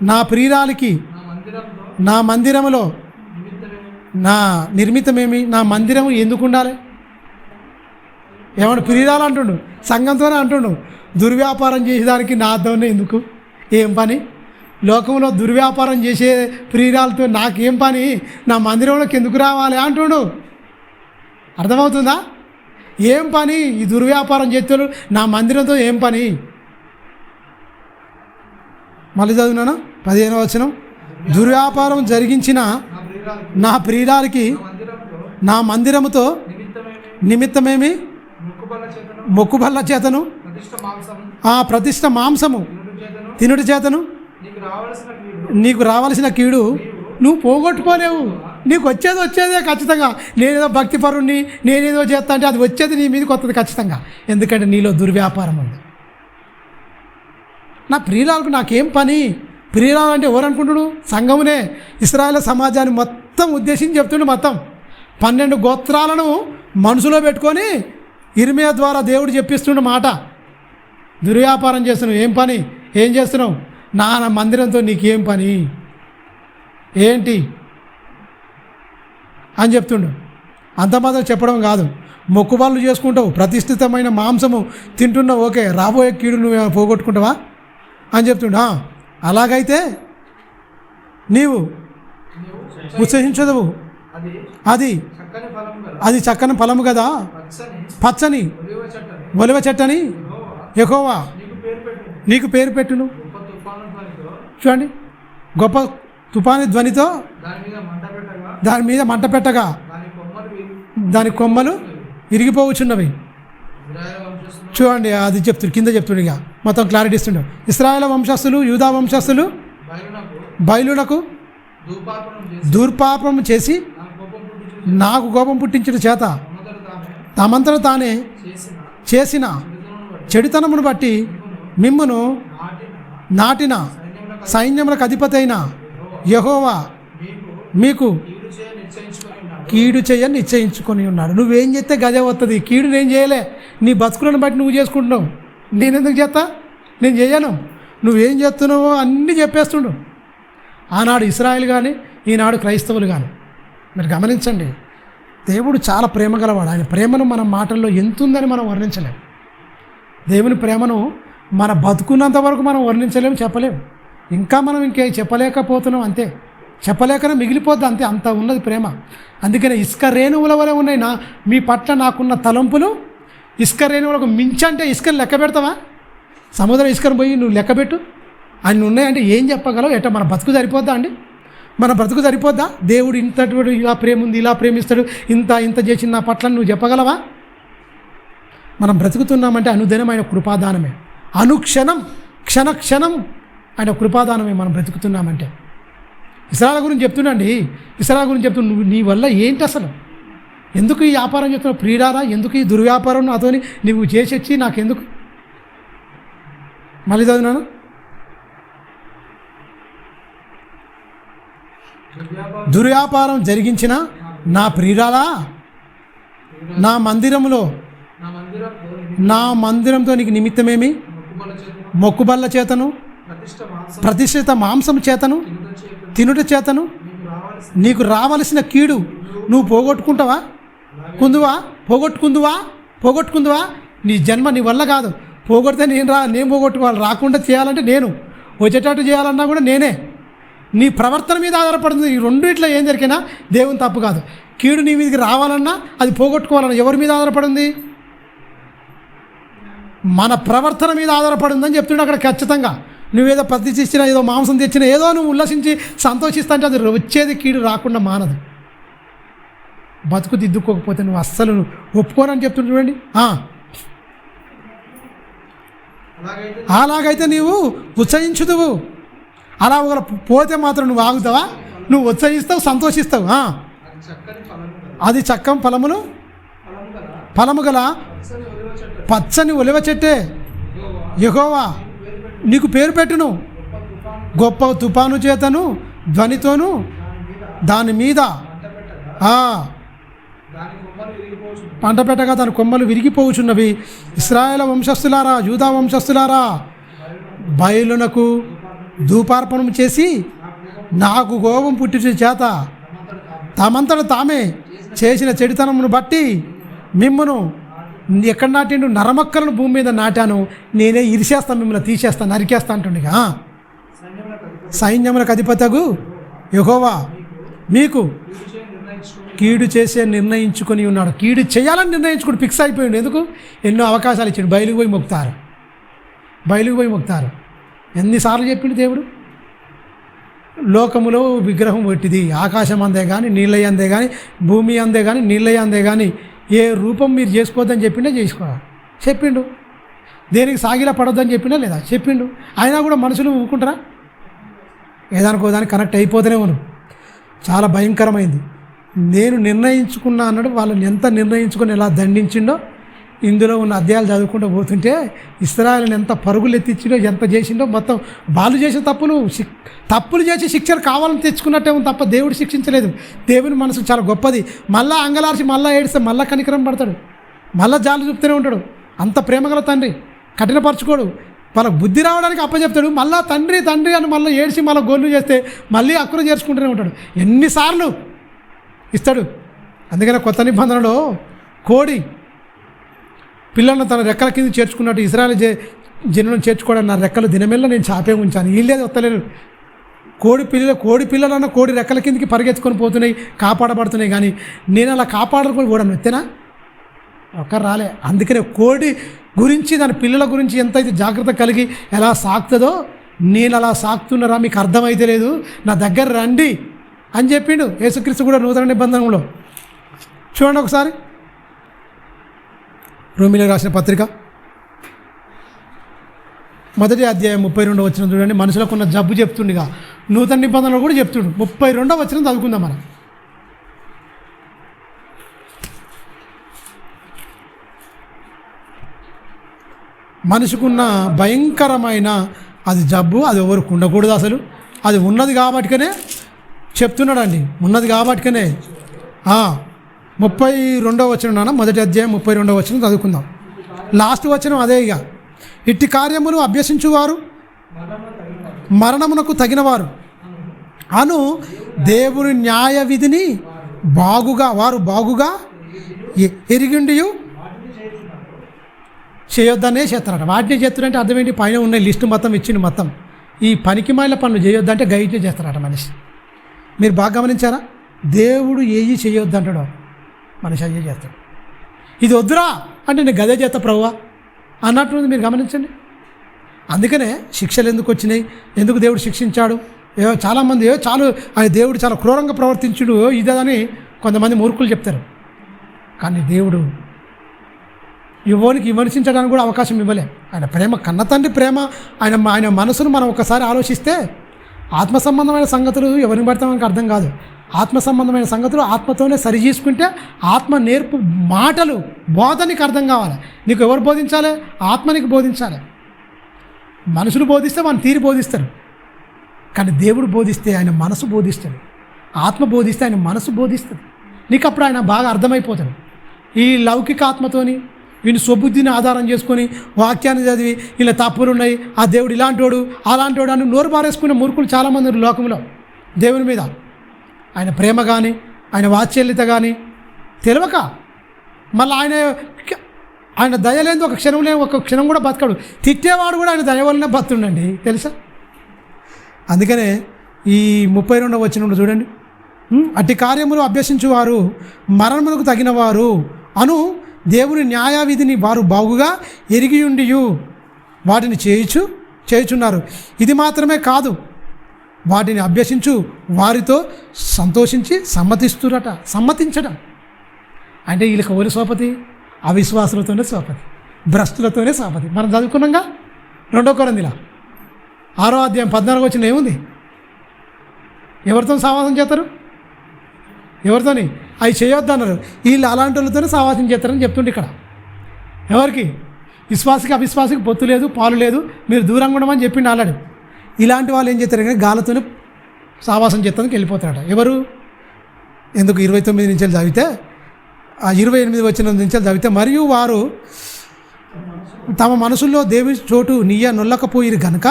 నా ప్రియురాలికి నా మందిరములో నా నిర్మితమేమి, నా మందిరము ఎందుకు ఉండాలి, ఏమన్నా ప్రియురాలు అంటుండు, సంఘంతోనే అంటుండు. దుర్వ్యాపారం చేసేదానికి నాతోనే ఎందుకు, ఏం పని, లోకంలో దుర్వ్యాపారం చేసే ప్రియురాలతో నాకేం పని, నా మందిరంలోకి ఎందుకు రావాలి అంటుండు. అర్థమవుతుందా? ఏం పని ఈ దుర్వ్యాపారం చేస్తారు, నా మందిరంతో ఏం పని. మళ్ళీ చదువునానా 15వ వచనం, దుర్వ్యాపారం జరిగించిన నా ప్రియురాలికి నా మందిరముతో నిమిత్తమేమి, మొక్కుబల్ల చేతను, ఆ ప్రతిష్ట మాంసము తినుడి చేతను నీకు రావాల్సిన కీడు నువ్వు పోగొట్టుకోలేవు. నీకు వచ్చేదే ఖచ్చితంగా. నేనేదో భక్తిపరుణ్ణి, నేనేదో చేస్తా అంటే అది వచ్చేది నీ మీదకి వస్తుంది ఖచ్చితంగా, ఎందుకంటే నీలో దుర్వ్యాపారం ఉంది. నా ప్రియురాలకు నాకేం పని, ప్రియురాలు అంటే ఎవరు అనుకుంటున్నాడు, సంఘమునే, ఇశ్రాయేల్ సమాజాన్ని మొత్తం ఉద్దేశించి చెప్తుండు. మొత్తం 12 గోత్రాలను మనసులో పెట్టుకొని ఇర్మియా ద్వారా దేవుడు చెప్పిస్తుండే మాట, దుర్వ్యాపారం చేస్తున్నావు, ఏం పని, ఏం చేస్తున్నావు, నా మందిరంతో నీకేం పని ఏంటి అని చెప్తుండు. అంత మాత్రం చెప్పడం కాదు, మొక్కుబళ్ళు చేసుకుంటావు, ప్రతిష్ఠితమైన మాంసము తింటున్నావు, ఓకే, రాబోయే కీడు నువ్వు పోగొట్టుకుంటావా అని చెప్తుండా. అలాగైతే నీవు ఉత్సహించదవు, అది చక్కని ఫలము కదా, పచ్చని ఒలివ చెట్టని యెహోవా నీకు పేరు పెట్టును. చూడండి, గొప్ప తుఫాను ధ్వనితో దాని మీద మంట పెట్టగా దాని కొమ్మలు విరిగిపోవచ్చున్నవి. చూడండి, అది చెప్తుడు, కింద చెప్తుడు, ఇక మొత్తం క్లారిటీ ఇస్తుండే. ఇశ్రాయేలు వంశస్థులు, యూదా వంశస్థులు బయలునకు దుర్పాపం చేసి నాకు కోపం పుట్టించిన చేత తమంతట తానే చేసిన చెడుతనమును బట్టి మిమ్మును నాటిన సైన్యములకు అధిపతి అయిన యెహోవా మీకు కీడు చేయని నిశ్చయించుకొని ఉన్నాడు. నువ్వేం చేస్తే గదే వస్తుంది, కీడు నేను చేయలే, నీ బతుకులను బట్టి నువ్వు చేసుకుంటున్నావు, నేను ఎందుకు చేస్తా, నేను చేయను, నువ్వేం చేస్తున్నావో అన్నీ చెప్పేస్తుండు. ఆనాడు ఇశ్రాయేలు కానీ ఈనాడు క్రైస్తవులు కానీ. మీరు గమనించండి, దేవుడు చాలా ప్రేమ గలవాడు. ఆయన ప్రేమను మన మాటల్లో ఎంత ఉందని మనం వర్ణించలేము. దేవుని ప్రేమను మన బతుకున్నంత వరకు మనం వర్ణించలేము, చెప్పలేము. ఇంకా మనం ఇంకే చెప్పలేకపోతున్నాం, అంతే, చెప్పలేకనే మిగిలిపోద్ది, అంతే, అంత ఉన్నది ప్రేమ. అందుకనే ఇసుక రేణువుల వలె ఉన్నాయి మీ పట్ల నాకున్న తలంపులు. ఇసుక రేణువులకు మించంటే ఇసుకను లెక్క పెడతావా? సముద్రం ఇసుకను పోయి నువ్వు లెక్క పెట్టు, అన్ని ఉన్నాయంటే ఏం చెప్పగలవు? ఎట్లా మన బతుకు సరిపోద్దా అండి? మన బ్రతుకు సరిపోద్దా? దేవుడు ఇంతటి ఇలా ప్రేమ ఉంది, ఇలా ప్రేమిస్తాడు, ఇంత చేసిన నా పట్ల నువ్వు చెప్పగలవా? మనం బ్రతుకుతున్నామంటే అనుదినమైన కృపాదానమే, అనుక్షణం క్షణం ఆయన కృపాదానమే మనం బ్రతుకుతున్నామంటే. ఇశ్రాయేలు గురించి చెప్తున్నాండి, ఇశ్రాయేలు గురించి చెప్తున్నా, నువ్వు నీ వల్ల ఏంటి అసలు, ఎందుకు ఈ వ్యాపారం చెప్తున్నావు ప్రియులారా, ఎందుకు ఈ దుర్వ్యాపారం నాతోని నువ్వు చేసొచ్చి నాకెందుకు? మళ్ళీ చదివినాను, దుర్వ్యాపారం జరిగించిన నా ప్రియురాలా, నా మందిరంతో నీకు నిమిత్తమేమి? మొక్కుబళ్ళ చేతను, ప్రతిష్ఠిత మాంసం చేతను, తినుట చేతను నీకు రావలసిన కీడు నువ్వు పోగొట్టుకుందువా? నీ జన్మ నీ వల్ల కాదు, పోగొడితే నేను పోగొట్టుకోవాలి, రాకుండా చేయాలంటే నేను, వచ్చేటట్టు చేయాలన్నా కూడా నేనే. నీ ప్రవర్తన మీద ఆధారపడుతుంది. ఈ రెండిట్లో ఏం జరిగినా దేవుని తప్పు కాదు. కీడు నీ మీదకి రావాలన్నా అది పోగొట్టుకోవాలన్నా ఎవరి మీద ఆధారపడింది? మన ప్రవర్తన మీద ఆధారపడిందని చెప్తుండే అక్కడ ఖచ్చితంగా. నువ్వేదో ప్రతిష్ఠించినా, ఏదో మాంసం తెచ్చినా, ఏదో నువ్వు ఉల్లసించి సంతోషిస్తా అంటే అది వచ్చేది కీడు రాకుండా మానదు. బతుకు దిద్దుకోకపోతే నువ్వు అస్సలు ఒప్పుకోనని చెప్తుంటే చూడండి. అలాగైతే నీవు ఉత్సహించుదువు. అలా ఒకరు పోతే మాత్రం నువ్వు ఆగుతావా? నువ్వు ఉత్సహిస్తావు, సంతోషిస్తావు. అది చక్కం ఫలము గల పచ్చని ఒలివ చెట్టే యెహోవా నీకు పేరు పెట్టును. గొప్ప తుఫాను చేతను ధ్వనితోను దాని మీద పంట పెట్టగా దాని కొమ్మలు విరిగిపోవుచున్నవి. ఇశ్రాయేలు వంశస్థులారా, యూదా వంశస్థులారా, బయలునకు ధూపార్పణం చేసి నాకు కోపం పుట్టిన చేత తమంతట తామే చేసిన చెడుతనమును బట్టి మిమ్మను ఎక్కడ నాటిండు? నరమక్కలను భూమి మీద నాటాను, నేనే ఇరిసేస్తాను, మిమ్మల్ని తీసేస్తాను, నరికేస్తా అంటుండగా. సైన్యములకు అధిపతగు యెహోవా మీకు కీడు చేసే నిర్ణయించుకొని ఉన్నాడు. కీడు చేయాలని నిర్ణయించుకుని ఫిక్స్ అయిపోయిండు. ఎందుకు? ఎన్నో అవకాశాలు ఇచ్చాడు. బయలుకు పోయి మొక్కుతారు. ఎన్నిసార్లు చెప్పిండు దేవుడు? లోకములో విగ్రహం పెట్టిది, ఆకాశం అందే కానీ, నీళ్ళయ్య అందే కానీ, భూమి అందే కానీ, నీళ్ళయ్య అందే కానీ, ఏ రూపం మీరు చేసుకోవద్దని చెప్పిండు. దేనికి సాగిలా పడొద్దని చెప్పినా లేదా? చెప్పిండు. అయినా కూడా మనుషులు ఊరుకుంటారా? ఏదానికోదానికి కనెక్ట్ అయిపోతూనే ఉన్నాం. చాలా భయంకరమైంది. నేను నిర్ణయించుకున్నా అన్నాడు. వాళ్ళని ఎంత నిర్ణయించుకొని ఎలా దండించిండో ఇందులో ఉన్న అధ్యాయాలు చదువుకుంటూ పోతుంటే ఇశ్రాయేలుని ఎంత పరుగులు ఎత్తించిండో, ఎంత చేసిండో. మొత్తం వాళ్ళు చేసిన తప్పులు చేసి శిక్షలు కావాలని తెచ్చుకున్నట్టే ఉంది తప్ప దేవుడు శిక్షించలేదు. దేవుని మనసు చాలా గొప్పది. మళ్ళా అంగలార్చి మళ్ళా ఏడిస్తే మళ్ళా కనికరం పడతాడు. మళ్ళీ జాలి చూపుతూనే ఉంటాడు. అంత ప్రేమగల తండ్రి, కఠినపరచుకోడు. వాళ్ళకి బుద్ధి రావడానికి అప్పచెప్తాడు. మళ్ళీ తండ్రి తండ్రి అని మళ్ళీ ఏడ్చి మళ్ళీ గోళ్ళు చేస్తే మళ్ళీ అక్కున చేర్చుకుంటూనే ఉంటాడు. ఎన్నిసార్లు ఇస్తాడు. అందుకనే కొత్త నిబంధనలో కోడి పిల్లలను తన రెక్కల కింద చేర్చుకున్నట్టు ఇశ్రాయేలు జనులను చేర్చుకోవడం నా రెక్కలు దినమెల్ల నేను చాపే ఉంచాను. వీళ్ళేది వస్తలేరు. కోడి పిల్లలన్న కోడి రెక్కల కిందకి పరిగెత్తుకొని పోతున్నాయి, కాపాడబడుతున్నాయి. కానీ నేను అలా కాపాడుకొని కూడా ఎత్తేనా ఒకరు రాలే. అందుకనే కోడి గురించి దాని పిల్లల గురించి ఎంతైతే జాగ్రత్త కలిగి ఎలా సాకుతుందో నేను అలా సాకుతున్నారా మీకు అర్థమైతే లేదు, నా దగ్గర రండి అని చెప్పిండు యేసుక్రీస్తు కూడా నూతన నిబంధనలో. చూడండి ఒకసారి రోమీయులకు రాసిన పత్రిక 1వ అధ్యాయం 32వ వచనం చూడండి. మనుషులకు ఉన్న జబ్బు చెప్తుండగా నూతన నిబంధనలు కూడా చెప్తుండు. 32వ వచనం చదువుకుందాం మనం. మనిషికున్న భయంకరమైన అది జబ్బు, అది ఎవరికి ఉండకూడదు అసలు. అది ఉన్నది కాబట్టికనే చెప్తున్నాడండి, ఉన్నది కాబట్టికనే. 32వ వచనం నాన్న, 1వ అధ్యాయం 32వ వచనం చదువుకుందాం. లాస్ట్ వచనం అదే. ఇక ఇట్టి కార్యములు అభ్యసించువారు మరణమునకు తగినవారు అను దేవుని న్యాయ విధిని వారు బాగుగా ఎరిగిండి చేయొద్దనే చేస్తారట. వాటిని చేస్తారంటే అర్థం ఏంటి? పైన ఉన్న లిస్టు మొత్తం ఇచ్చింది. మొత్తం ఈ పనికి మాలిన పనులు చేయొద్దంటే గైడ్నే చేస్తారట మనిషి. మీరు బాగా గమనించారా? దేవుడు ఏవి చేయొద్దు అంటాడో మనిషి అయ్యే చేస్తాడు. ఇది వద్దురా అంటే నేను గదే చేస్తా ప్రభువా అన్నట్టు మీరు గమనించండి. అందుకనే శిక్షలు ఎందుకు వచ్చినాయి, ఎందుకు దేవుడు శిక్షించాడు? చాలామంది దేవుడు చాలా క్రూరంగా ప్రవర్తించుడు ఇదని కొంతమంది మూర్ఖులు చెప్తారు. కానీ దేవుడు విమర్శించడానికి కూడా అవకాశం ఇవ్వలే. ఆయన ప్రేమ, కన్న తండ్రి ప్రేమ, ఆయన మనసును మనం ఒకసారి ఆలోచిస్తే ఆత్మ సంబంధమైన సంగతులు ఎవరిని పడితే మనకు అర్థం కాదు. ఆత్మ సంబంధమైన సంగతులు ఆత్మతోనే సరి చేసుకుంటే ఆత్మ నేర్పు మాటలు బోధ నీకు అర్థం కావాలి. నీకు ఎవరు బోధించాలి? ఆత్మ నీకు బోధించాలి. మనుషులు బోధిస్తే వాళ్ళు తీరి బోధిస్తారు. కానీ దేవుడు బోధిస్తే ఆయన మనసు బోధిస్తాడు. ఆత్మ బోధిస్తే ఆయన మనసు బోధిస్తుంది. నీకు అప్పుడు ఆయన బాగా అర్థమైపోతాడు. ఈ లౌకిక ఆత్మతోని వీని స్వబుద్ధిని ఆధారం చేసుకొని వాక్యాన్ని చదివి ఇలా తప్పులు ఉన్నాయి, ఆ దేవుడు ఇలాంటోడు అలాంటోడు అని నోరు బారేసుకునే మూర్ఖులు చాలామంది లోకంలో దేవుని మీద. ఆయన ప్రేమ కానీ ఆయన వాత్సల్యత కానీ తెలియక మళ్ళీ ఆయన దయలేని ఒక క్షణం కూడా బతకడు. తిట్టేవాడు కూడా ఆయన దయ వల్లనే బతుండండి, తెలుసా? అందుకనే ఈ 32వ వచనంలో చూడండి. అట్టి కార్యములు అభ్యసించువారు మరణములకు తగినవారు అను దేవుని న్యాయవిధిని వారు బాగుగా ఎరిగియుండి వాటిని చేయుచున్నారు. ఇది మాత్రమే కాదు, వాటిని అభ్యసించు వారితో సంతోషించి సమ్మతించడం అంటే వీళ్ళకి ఎవరి సోపతి? అవిశ్వాసులతోనే సోపతి, భ్రష్టులతోనే సోపతి. మనం చదువుకున్నాగా 2 కొరింథీయుల 6వ అధ్యాయం 14వ వచనం ఏముంది? ఎవరితో సావాసం చేస్తారు? ఎవరితోని? అవి చేయొద్దు అన్నారు. వీళ్ళు అలాంటి వాళ్ళతోనే సావాసం చేస్తారని చెప్తుండే ఇక్కడ. ఎవరికి? విశ్వాసికి అవిశ్వాసికి పొత్తు లేదు, పాలు లేదు, మీరు దూరంగా ఉండమని చెప్పిండి ఆల్రెడీ. ఇలాంటి వాళ్ళు ఏం చేస్తారు కానీ గాలతోనే సావాసం చేస్తానికి వెళ్ళిపోతారట. ఎవరు? ఎందుకు 29 నుంచి చదివితే 28 వచనం నుంచి చదివితే, మరియు వారు తమ మనసుల్లో దేవుని చోటు నొల్లకపోయిరు గనుక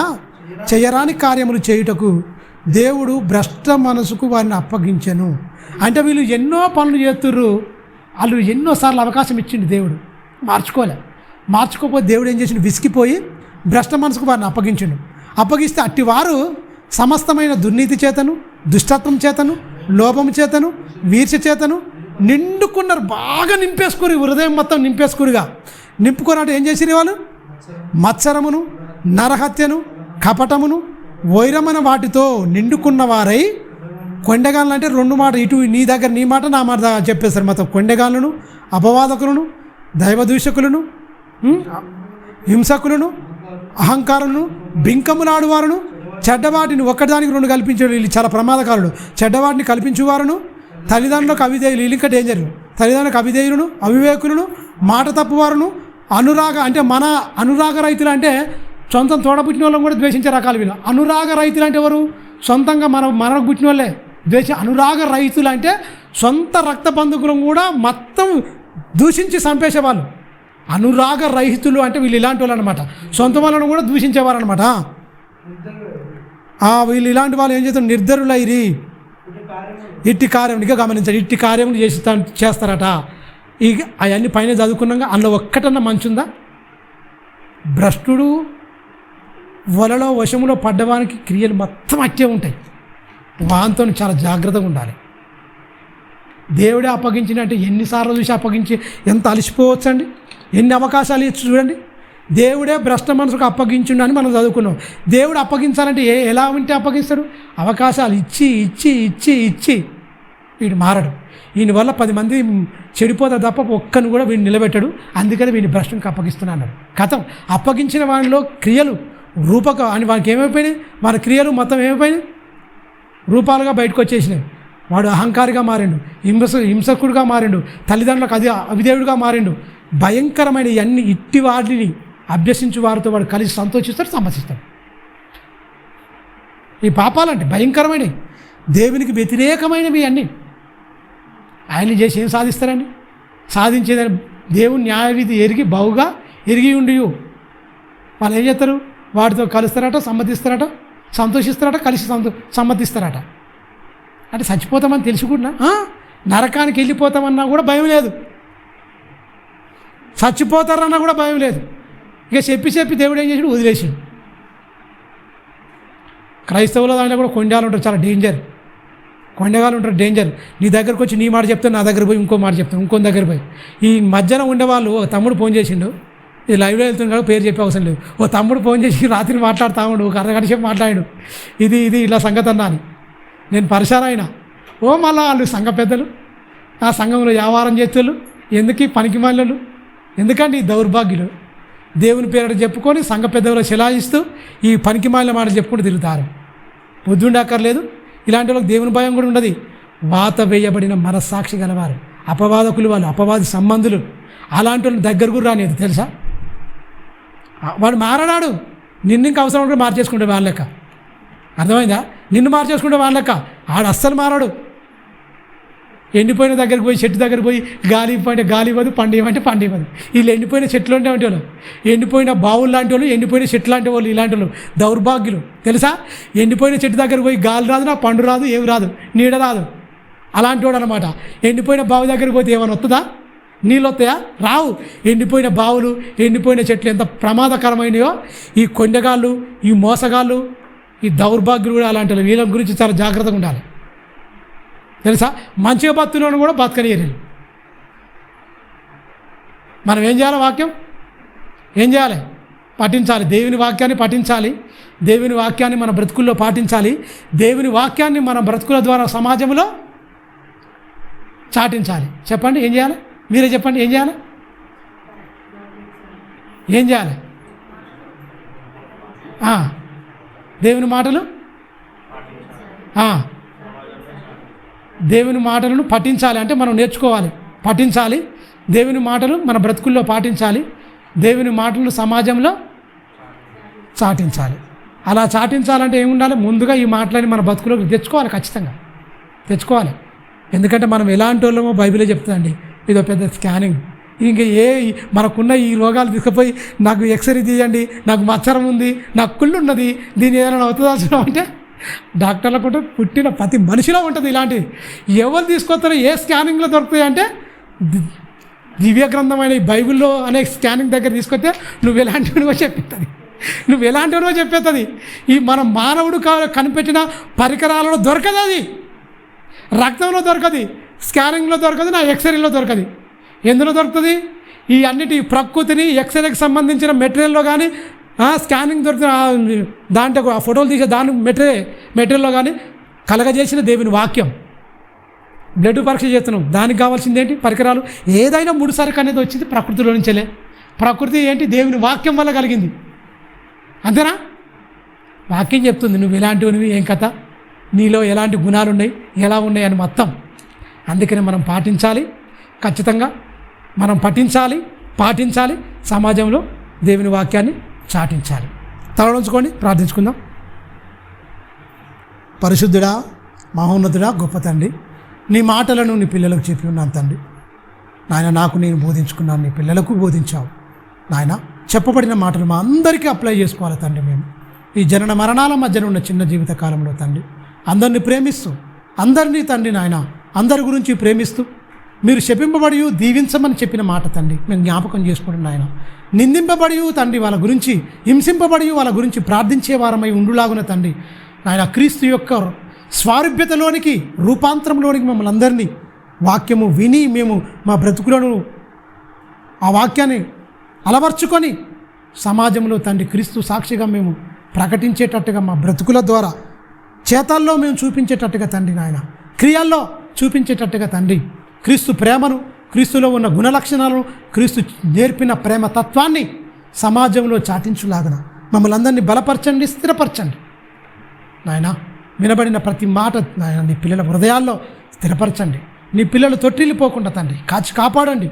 చేయరాని కార్యములు చేయుటకు దేవుడు భ్రష్ట మనసుకు వారిని అప్పగించెను. అంటే వీళ్ళు ఎన్నో పనులు చేస్తుర్రు, వాళ్ళు ఎన్నోసార్లు అవకాశం ఇచ్చిండు దేవుడు, మార్చుకోకపోతే దేవుడు ఏం చేసిండు? విసిగిపోయి భ్రష్ట మనసుకు వారిని అప్పగించిండు. అప్పగిస్తే అట్టి వారు సమస్తమైన దుర్నీతి చేతను, దుష్టత్వం చేతను, లోపం చేతను, వీర్ష చేతను నిండుకున్నారు. బాగా నింపేసుకుని, హృదయం మొత్తం నింపుకున్నట్టు ఏం చేసిరు వాళ్ళు? మత్సరమును, నరహత్యను, కపటమును, వైరమైన వాటితో నిండుకున్న వారై, కొండగాళ్ళు అంటే 2 మాట, ఇటు నీ దగ్గర నీ మాట నా మాట చెప్పేస్తారు. మొత్తం కొండగాళ్ళను, అపవాదకులను, దైవదూషకులను, హింసకులను, అహంకారులను, బింకములాడువారును, చెడ్డవాటిని ఒక్కదానికి 2 కల్పించాడు. వీళ్ళు చాలా ప్రమాదకారులు. చెడ్డవాటిని కల్పించువారును, తల్లిదండ్రులకు అవిధేయులు, వీళ్ళు ఇంకా డేంజర్. తల్లిదండ్రులకు అవిధేయులను, అవివేకులను, మాట తప్పువారును, అంటే మన అనురాగ రైతులు అంటే సొంతం తోడబుట్టిన వాళ్ళని కూడా ద్వేషించే రకాలు వీళ్ళు. అనురాగ రైతులు అంటే ఎవరు? సొంతంగా మనకు పుట్టిన వాళ్ళే అనురాగ రైతులు అంటే సొంత రక్త బంధువులను కూడా మొత్తం దూషించి చంపేసేవాళ్ళు. అనురాగ రహితులు అంటే వీళ్ళు ఇలాంటి వాళ్ళు అనమాట. సొంత వాళ్ళను కూడా దూషించేవారు అనమాట. వీళ్ళు ఇలాంటి వాళ్ళు ఏం చేస్తారు, నిర్ధరులైరి, ఇట్టి కార్యం ఇక గమనించారు, ఇట్టి కార్యములు చేస్తారట. ఇక అవన్నీ పైన చదువుకున్నాక అందులో ఒక్కటన్నా మంచి ఉందా? భ్రష్టుడు వలలో వశములో పడ్డవానికి క్రియలు మొత్తం అట్టే ఉంటాయి. వాంతో చాలా జాగ్రత్తగా ఉండాలి. దేవుడే అప్పగించినట్టే ఎన్నిసార్లు చూసి అప్పగించి ఎంత అలసిపోవచ్చు అండి. ఎన్ని అవకాశాలు ఇచ్చి చూడండి. దేవుడే భ్రష్ట మనసుకు అప్పగించుండు అని మనం చదువుకున్నాం. దేవుడు అప్పగించాలంటే ఎలా ఉంటే అప్పగిస్తాడు? అవకాశాలు ఇచ్చి ఇచ్చి ఇచ్చి ఇచ్చి వీడు మారడు. వీని వల్ల 10 మంది చెడిపోతారు తప్ప ఒక్కను కూడా వీడిని నిలబెట్టాడు. అందుకని వీడిని భ్రష్టునికి అప్పగిస్తున్నాడు. కథం అప్పగించిన వానిలో క్రియలు రూపక అని వానికి ఏమైపోయినాయి? మన క్రియలు మొత్తం ఏమైపోయినాయి? రూపాలుగా బయటకు వచ్చేసినాయి. వాడు అహంకారిగా మారిండు, హింసకుడుగా మారిండు, తల్లిదండ్రులకు అవిధేయుడుగా మారిండు. భయంకరమైన ఇవన్నీ ఇట్టి వాటిని అభ్యసించు వారితో వాడు కలిసి సంతోషిస్తాడు, సమర్థిస్తాడు. ఈ పాపాలంటే భయంకరమైనవి, దేవునికి వ్యతిరేకమైనవి అన్నీ. ఆయన్ని చేసి ఏం సాధిస్తారండి? సాధించేదని దేవుని న్యాయవిధి బహుగా ఎరిగి ఉండి వాళ్ళు ఏం చేస్తారు? వాటితో కలుస్తారట, సమ్మతిస్తారట, సంతోషిస్తారట, కలిసి సమ్మతిస్తారట. అంటే చచ్చిపోతామని తెలిసి కూడా నరకానికి వెళ్ళిపోతామన్నా కూడా భయం లేదు, చచ్చిపోతారన్నా కూడా భయం లేదు. ఇక చెప్పి దేవుడు ఏం చేసాడు? వదిలేసాడు. క్రైస్తవుల దాంట్లో కూడా కొండగాలు ఉంటారు, చాలా డేంజర్. కొండగాలు ఉంటారు, డేంజర్. నీ దగ్గరకు వచ్చి నీ మాట చెప్తాను, నా దగ్గర పోయి ఇంకో మాట చెప్తాను, ఇంకో దగ్గర పోయి. ఈ మధ్యాహ్నం ఉండేవాళ్ళు తమ్ముడు ఫోన్ చేసిండు, ఇది లైవ్లో వెళ్తున్నాడు, పేరు చెప్పే అవసరం లేదు. తమ్ముడు ఫోన్ చేసి రాత్రి మాట్లాడుతా ఉండు, ఒక అరగంట సేపు మాట్లాడాడు, ఇది ఇలా సంగతి అన్నా అని. నేను పరిశాన అయినా. మళ్ళీ వాళ్ళు సంఘ పెద్దలు, ఆ సంఘంలో వ్యాపారం చేసేళ్ళు, ఎందుకు పనికి మాలినోళ్ళు, ఎందుకంటే ఈ దౌర్భాగ్యులు దేవుని పేరు చెప్పుకొని సంఘ పెద్దలు శిలాయిస్తూ ఈ పనికి మాలిన మాటలు చెప్పుకుంటూ తిరుగుతారు. బుద్ధి ఉండక్కర్లేదు. ఇలాంటి వాళ్ళకి దేవుని భయం కూడా ఉండదు. వాత వేయబడిన మనస్సాక్షి గలవారు, అపవాదకులు, వాళ్ళు అపవాది సంబంధులు, అలాంటి వాళ్ళని దగ్గర కూడా రానిది తెలుసా. వాడు మారడాడు, నిన్ను ఇంకా అవసరం కూడా మార్చేసుకుంటే వాళ్ళ లెక్క. అర్థమైందా? నిన్ను మార్చేసుకుంటే వాళ్ళ లెక్క. ఆడు అస్సలు మారాడు. ఎండిపోయిన దగ్గరికి పోయి చెట్టు దగ్గరికి పోయి గాలి ఇవ్వంటే గాలి ఇవ్వదు, పండు ఇవ్వంటే పండు ఇవ్వదు. వీళ్ళు ఎండిపోయిన చెట్లు అంటే వాళ్ళు, ఎండిపోయిన బావులు లాంటి వాళ్ళు, ఎండిపోయిన చెట్లు లాంటి వాళ్ళు, ఇలాంటి వాళ్ళు దౌర్భాగ్యులు తెలుసా. ఎండిపోయిన చెట్టు దగ్గరికి పోయి గాలి రాదు, నా పండు రాదు, ఏమి రాదు, నీడ రాదు. అలాంటి వాడు అనమాట. ఎండిపోయిన బావి దగ్గరికి పోతే ఏమైనా వస్తుందా? నీళ్ళు వస్తాయా? రావు. ఎండిపోయిన బావులు, ఎండిపోయిన చెట్లు ఎంత ప్రమాదకరమైనయో ఈ కొండగాళ్ళు, ఈ మోసగాళ్ళు, ఈ దౌర్భాగ్యులు కూడా అలాంటి వీళ్ళ గురించి చాలా జాగ్రత్తగా ఉండాలి తెలుసా. మంచిగా బతులను కూడా బతకనియరు. మనం ఏం చేయాలి? వాక్యం ఏం చేయాలి? పఠించాలి. దేవుని వాక్యాన్ని పఠించాలి. దేవుని వాక్యాన్ని మన బ్రతుకుల్లో పాటించాలి. దేవుని వాక్యాన్ని మన బ్రతుకుల ద్వారా సమాజంలో చాటించాలి. చెప్పండి ఏం చేయాలి? మీరే చెప్పండి ఏం చేయాలి? ఏం చేయాలి? దేవుని మాటలు దేవుని మాటలను పఠించాలి. అంటే మనం నేర్చుకోవాలి, పఠించాలి. దేవుని మాటలు మన బ్రతుకుల్లో పాటించాలి. దేవుని మాటలను సమాజంలో చాటించాలి. అలా చాటించాలంటే ఏముండాలి? ముందుగా ఈ మాటలని మన బ్రతుకులోకి తెచ్చుకోవాలి, ఖచ్చితంగా తెచ్చుకోవాలి. ఎందుకంటే మనం ఎలాంటి వాళ్ళమో బైబిలే చెప్తుందండి. ఇదో పెద్ద స్కానింగ్. ఇంకా మనకున్న ఈ రోగాలు తీసుకుపోయి నాకు ఎక్స్రే తీయండి, నాకు మచ్చరం ఉంది, నాకు కుళ్ళు ఉన్నది, దీని ఏదైనా అవుతుందా అంటే డాక్టర్లకు కూడా పుట్టిన ప్రతి మనిషిలో ఉంటుంది ఇలాంటివి. ఎవరు తీసుకొస్తారో ఏ స్కానింగ్లో దొరుకుతాయి అంటే దివ్య గ్రంథమైన ఈ బైబిల్లో అనే స్కానింగ్ దగ్గర తీసుకొస్తే నువ్వు ఎలాంటివో చెప్పేస్తుంది. ఈ మన మానవుడు కనిపెట్టిన పరికరాలలో దొరకదు, అది రక్తంలో దొరకదు, స్కానింగ్లో దొరకదు, నా ఎక్స్రేలో దొరకదు. ఎందులో దొరుకుతుంది? ఈ అన్నిటి ప్రకృతిని ఎక్స్రేకి సంబంధించిన మెటీరియల్లో కానీ స్కానింగ్ దొరుకుతుంది, దాంట్లో ఆ ఫోటోలు తీసే దాని మెటీరియల్లో కానీ కలగజేసిన దేవుని వాక్యం. బ్లడ్ పరీక్ష చేస్తున్నాం, దానికి కావాల్సింది ఏంటి? పరికరాలు. ఏదైనా ముడి సరుకు అనేది వచ్చింది ప్రకృతిలో నుంచేలే. ప్రకృతి ఏంటి? దేవుని వాక్యం వల్ల కలిగింది. అంతేనా? వాక్యం చెప్తుంది నువ్వు ఎలాంటివి, ఏం కథ, నీలో ఎలాంటి గుణాలు ఉన్నాయి, ఎలా ఉన్నాయి అని మొత్తం. అందుకని మనం పాటించాలి, ఖచ్చితంగా మనం పాటించాలి. సమాజంలో దేవుని వాక్యాన్ని చాటించాలి. తలవంచుకోండి, ప్రార్థించుకుందాం. పరిశుద్ధుడా, మహోన్నతుడా, గొప్ప తండ్రి, నీ మాటలను నీ పిల్లలకు చెప్పి ఉన్నాను తండ్రి. నాయన నాకు నేను బోధించుకున్నాను, నీ పిల్లలకు బోధించావు నాయన. చెప్పబడిన మాటలు మా అందరికీ అప్లై చేసుకోవాలి తండ్రి. మేము ఈ జనన మరణాల మధ్యన ఉన్న చిన్న జీవిత కాలంలో తండ్రి అందరినీ ప్రేమిస్తూ, అందరినీ తండ్రి నాయన అందరి గురించి ప్రేమిస్తూ, మీరు శపింపబడి దీవించమని చెప్పిన మాట తండ్రి మేము జ్ఞాపకం చేసుకుంటున్నాం నాయన. నిందింపబడి తండ్రి వాళ్ళ గురించి, హింసింపబడి వాళ్ళ గురించి ప్రార్థించే వారమై ఉండులాగున తండ్రి నాయన క్రీస్తు యొక్క స్వారూప్యతలోనికి, రూపాంతరంలోనికి మమ్మల్ని అందరినీ వాక్యము విని మేము మా బ్రతుకులను ఆ వాక్యాన్ని అలవర్చుకొని సమాజంలో తండ్రి క్రీస్తు సాక్షిగా మేము ప్రకటించేటట్టుగా మా బ్రతుకుల ద్వారా చేతల్లో మేము చూపించేటట్టుగా తండ్రి నాయన, క్రియల్లో చూపించేటట్టుగా తండ్రి క్రీస్తు ప్రేమను, క్రీస్తులో ఉన్న గుణలక్షణాలను, క్రీస్తు నేర్పిన ప్రేమ తత్వాన్ని సమాజంలో చాటించులాగన మమ్మల్ని అందరినీ బలపరచండి, స్థిరపరచండి నాయన. వినబడిన ప్రతి మాట నాయన నీ పిల్లల హృదయాల్లో స్థిరపరచండి. నీ పిల్లలు తొట్టిల్లిపోకుండా తండ్రి కాచి కాపాడండి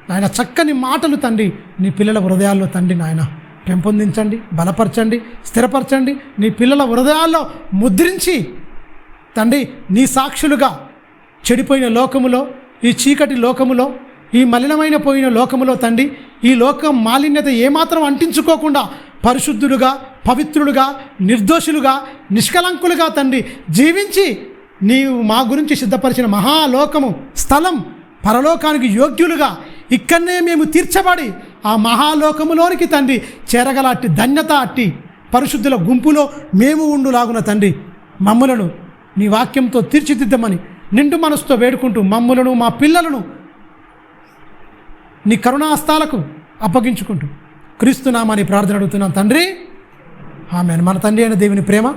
నాయన. చక్కని మాటలు తండ్రి నీ పిల్లల హృదయాల్లో తండ్రి నాయన పెంపొందించండి, బలపరచండి, స్థిరపరచండి. నీ పిల్లల హృదయాల్లో ముద్రించి తండ్రి నీ సాక్షులుగా చెడిపోయిన లోకములో, ఈ చీకటి లోకములో, ఈ మలినమైన పోయిన లోకములో తండ్రి ఈ లోకం మాలిన్యత ఏమాత్రం అంటించుకోకుండా పరిశుద్ధులుగా, పవిత్రులుగా, నిర్దోషులుగా, నిష్కలంకులుగా తండ్రి జీవించి నీవు మా గురించి సిద్ధపరిచిన మహాలోకము స్థలం పరలోకానికి యోగ్యులుగా ఇక్కడనే మేము తీర్చబడి ఆ మహాలోకములోనికి తండ్రి చేరగల అట్టి ధన్యత, అట్టి పరిశుద్ధుల గుంపులో మేము ఉండులాగున తండ్రి మమ్ములను నీ వాక్యంతో తీర్చిదిద్దమని నిండు మనసుతో వేడుకుంటూ మమ్ములను, మా పిల్లలను నీ కరుణాహస్తాలకు అప్పగించుకుంటూ క్రీస్తునామని ప్రార్థన అడుగుతున్నాం తండ్రి, ఆమేన్. మన తండ్రి అయిన దేవుని ప్రేమ,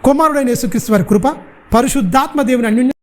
కుమారుడైన యేసుక్రీస్తు వారి కృప, పరిశుద్ధాత్మ దేవుని అన్యోన్య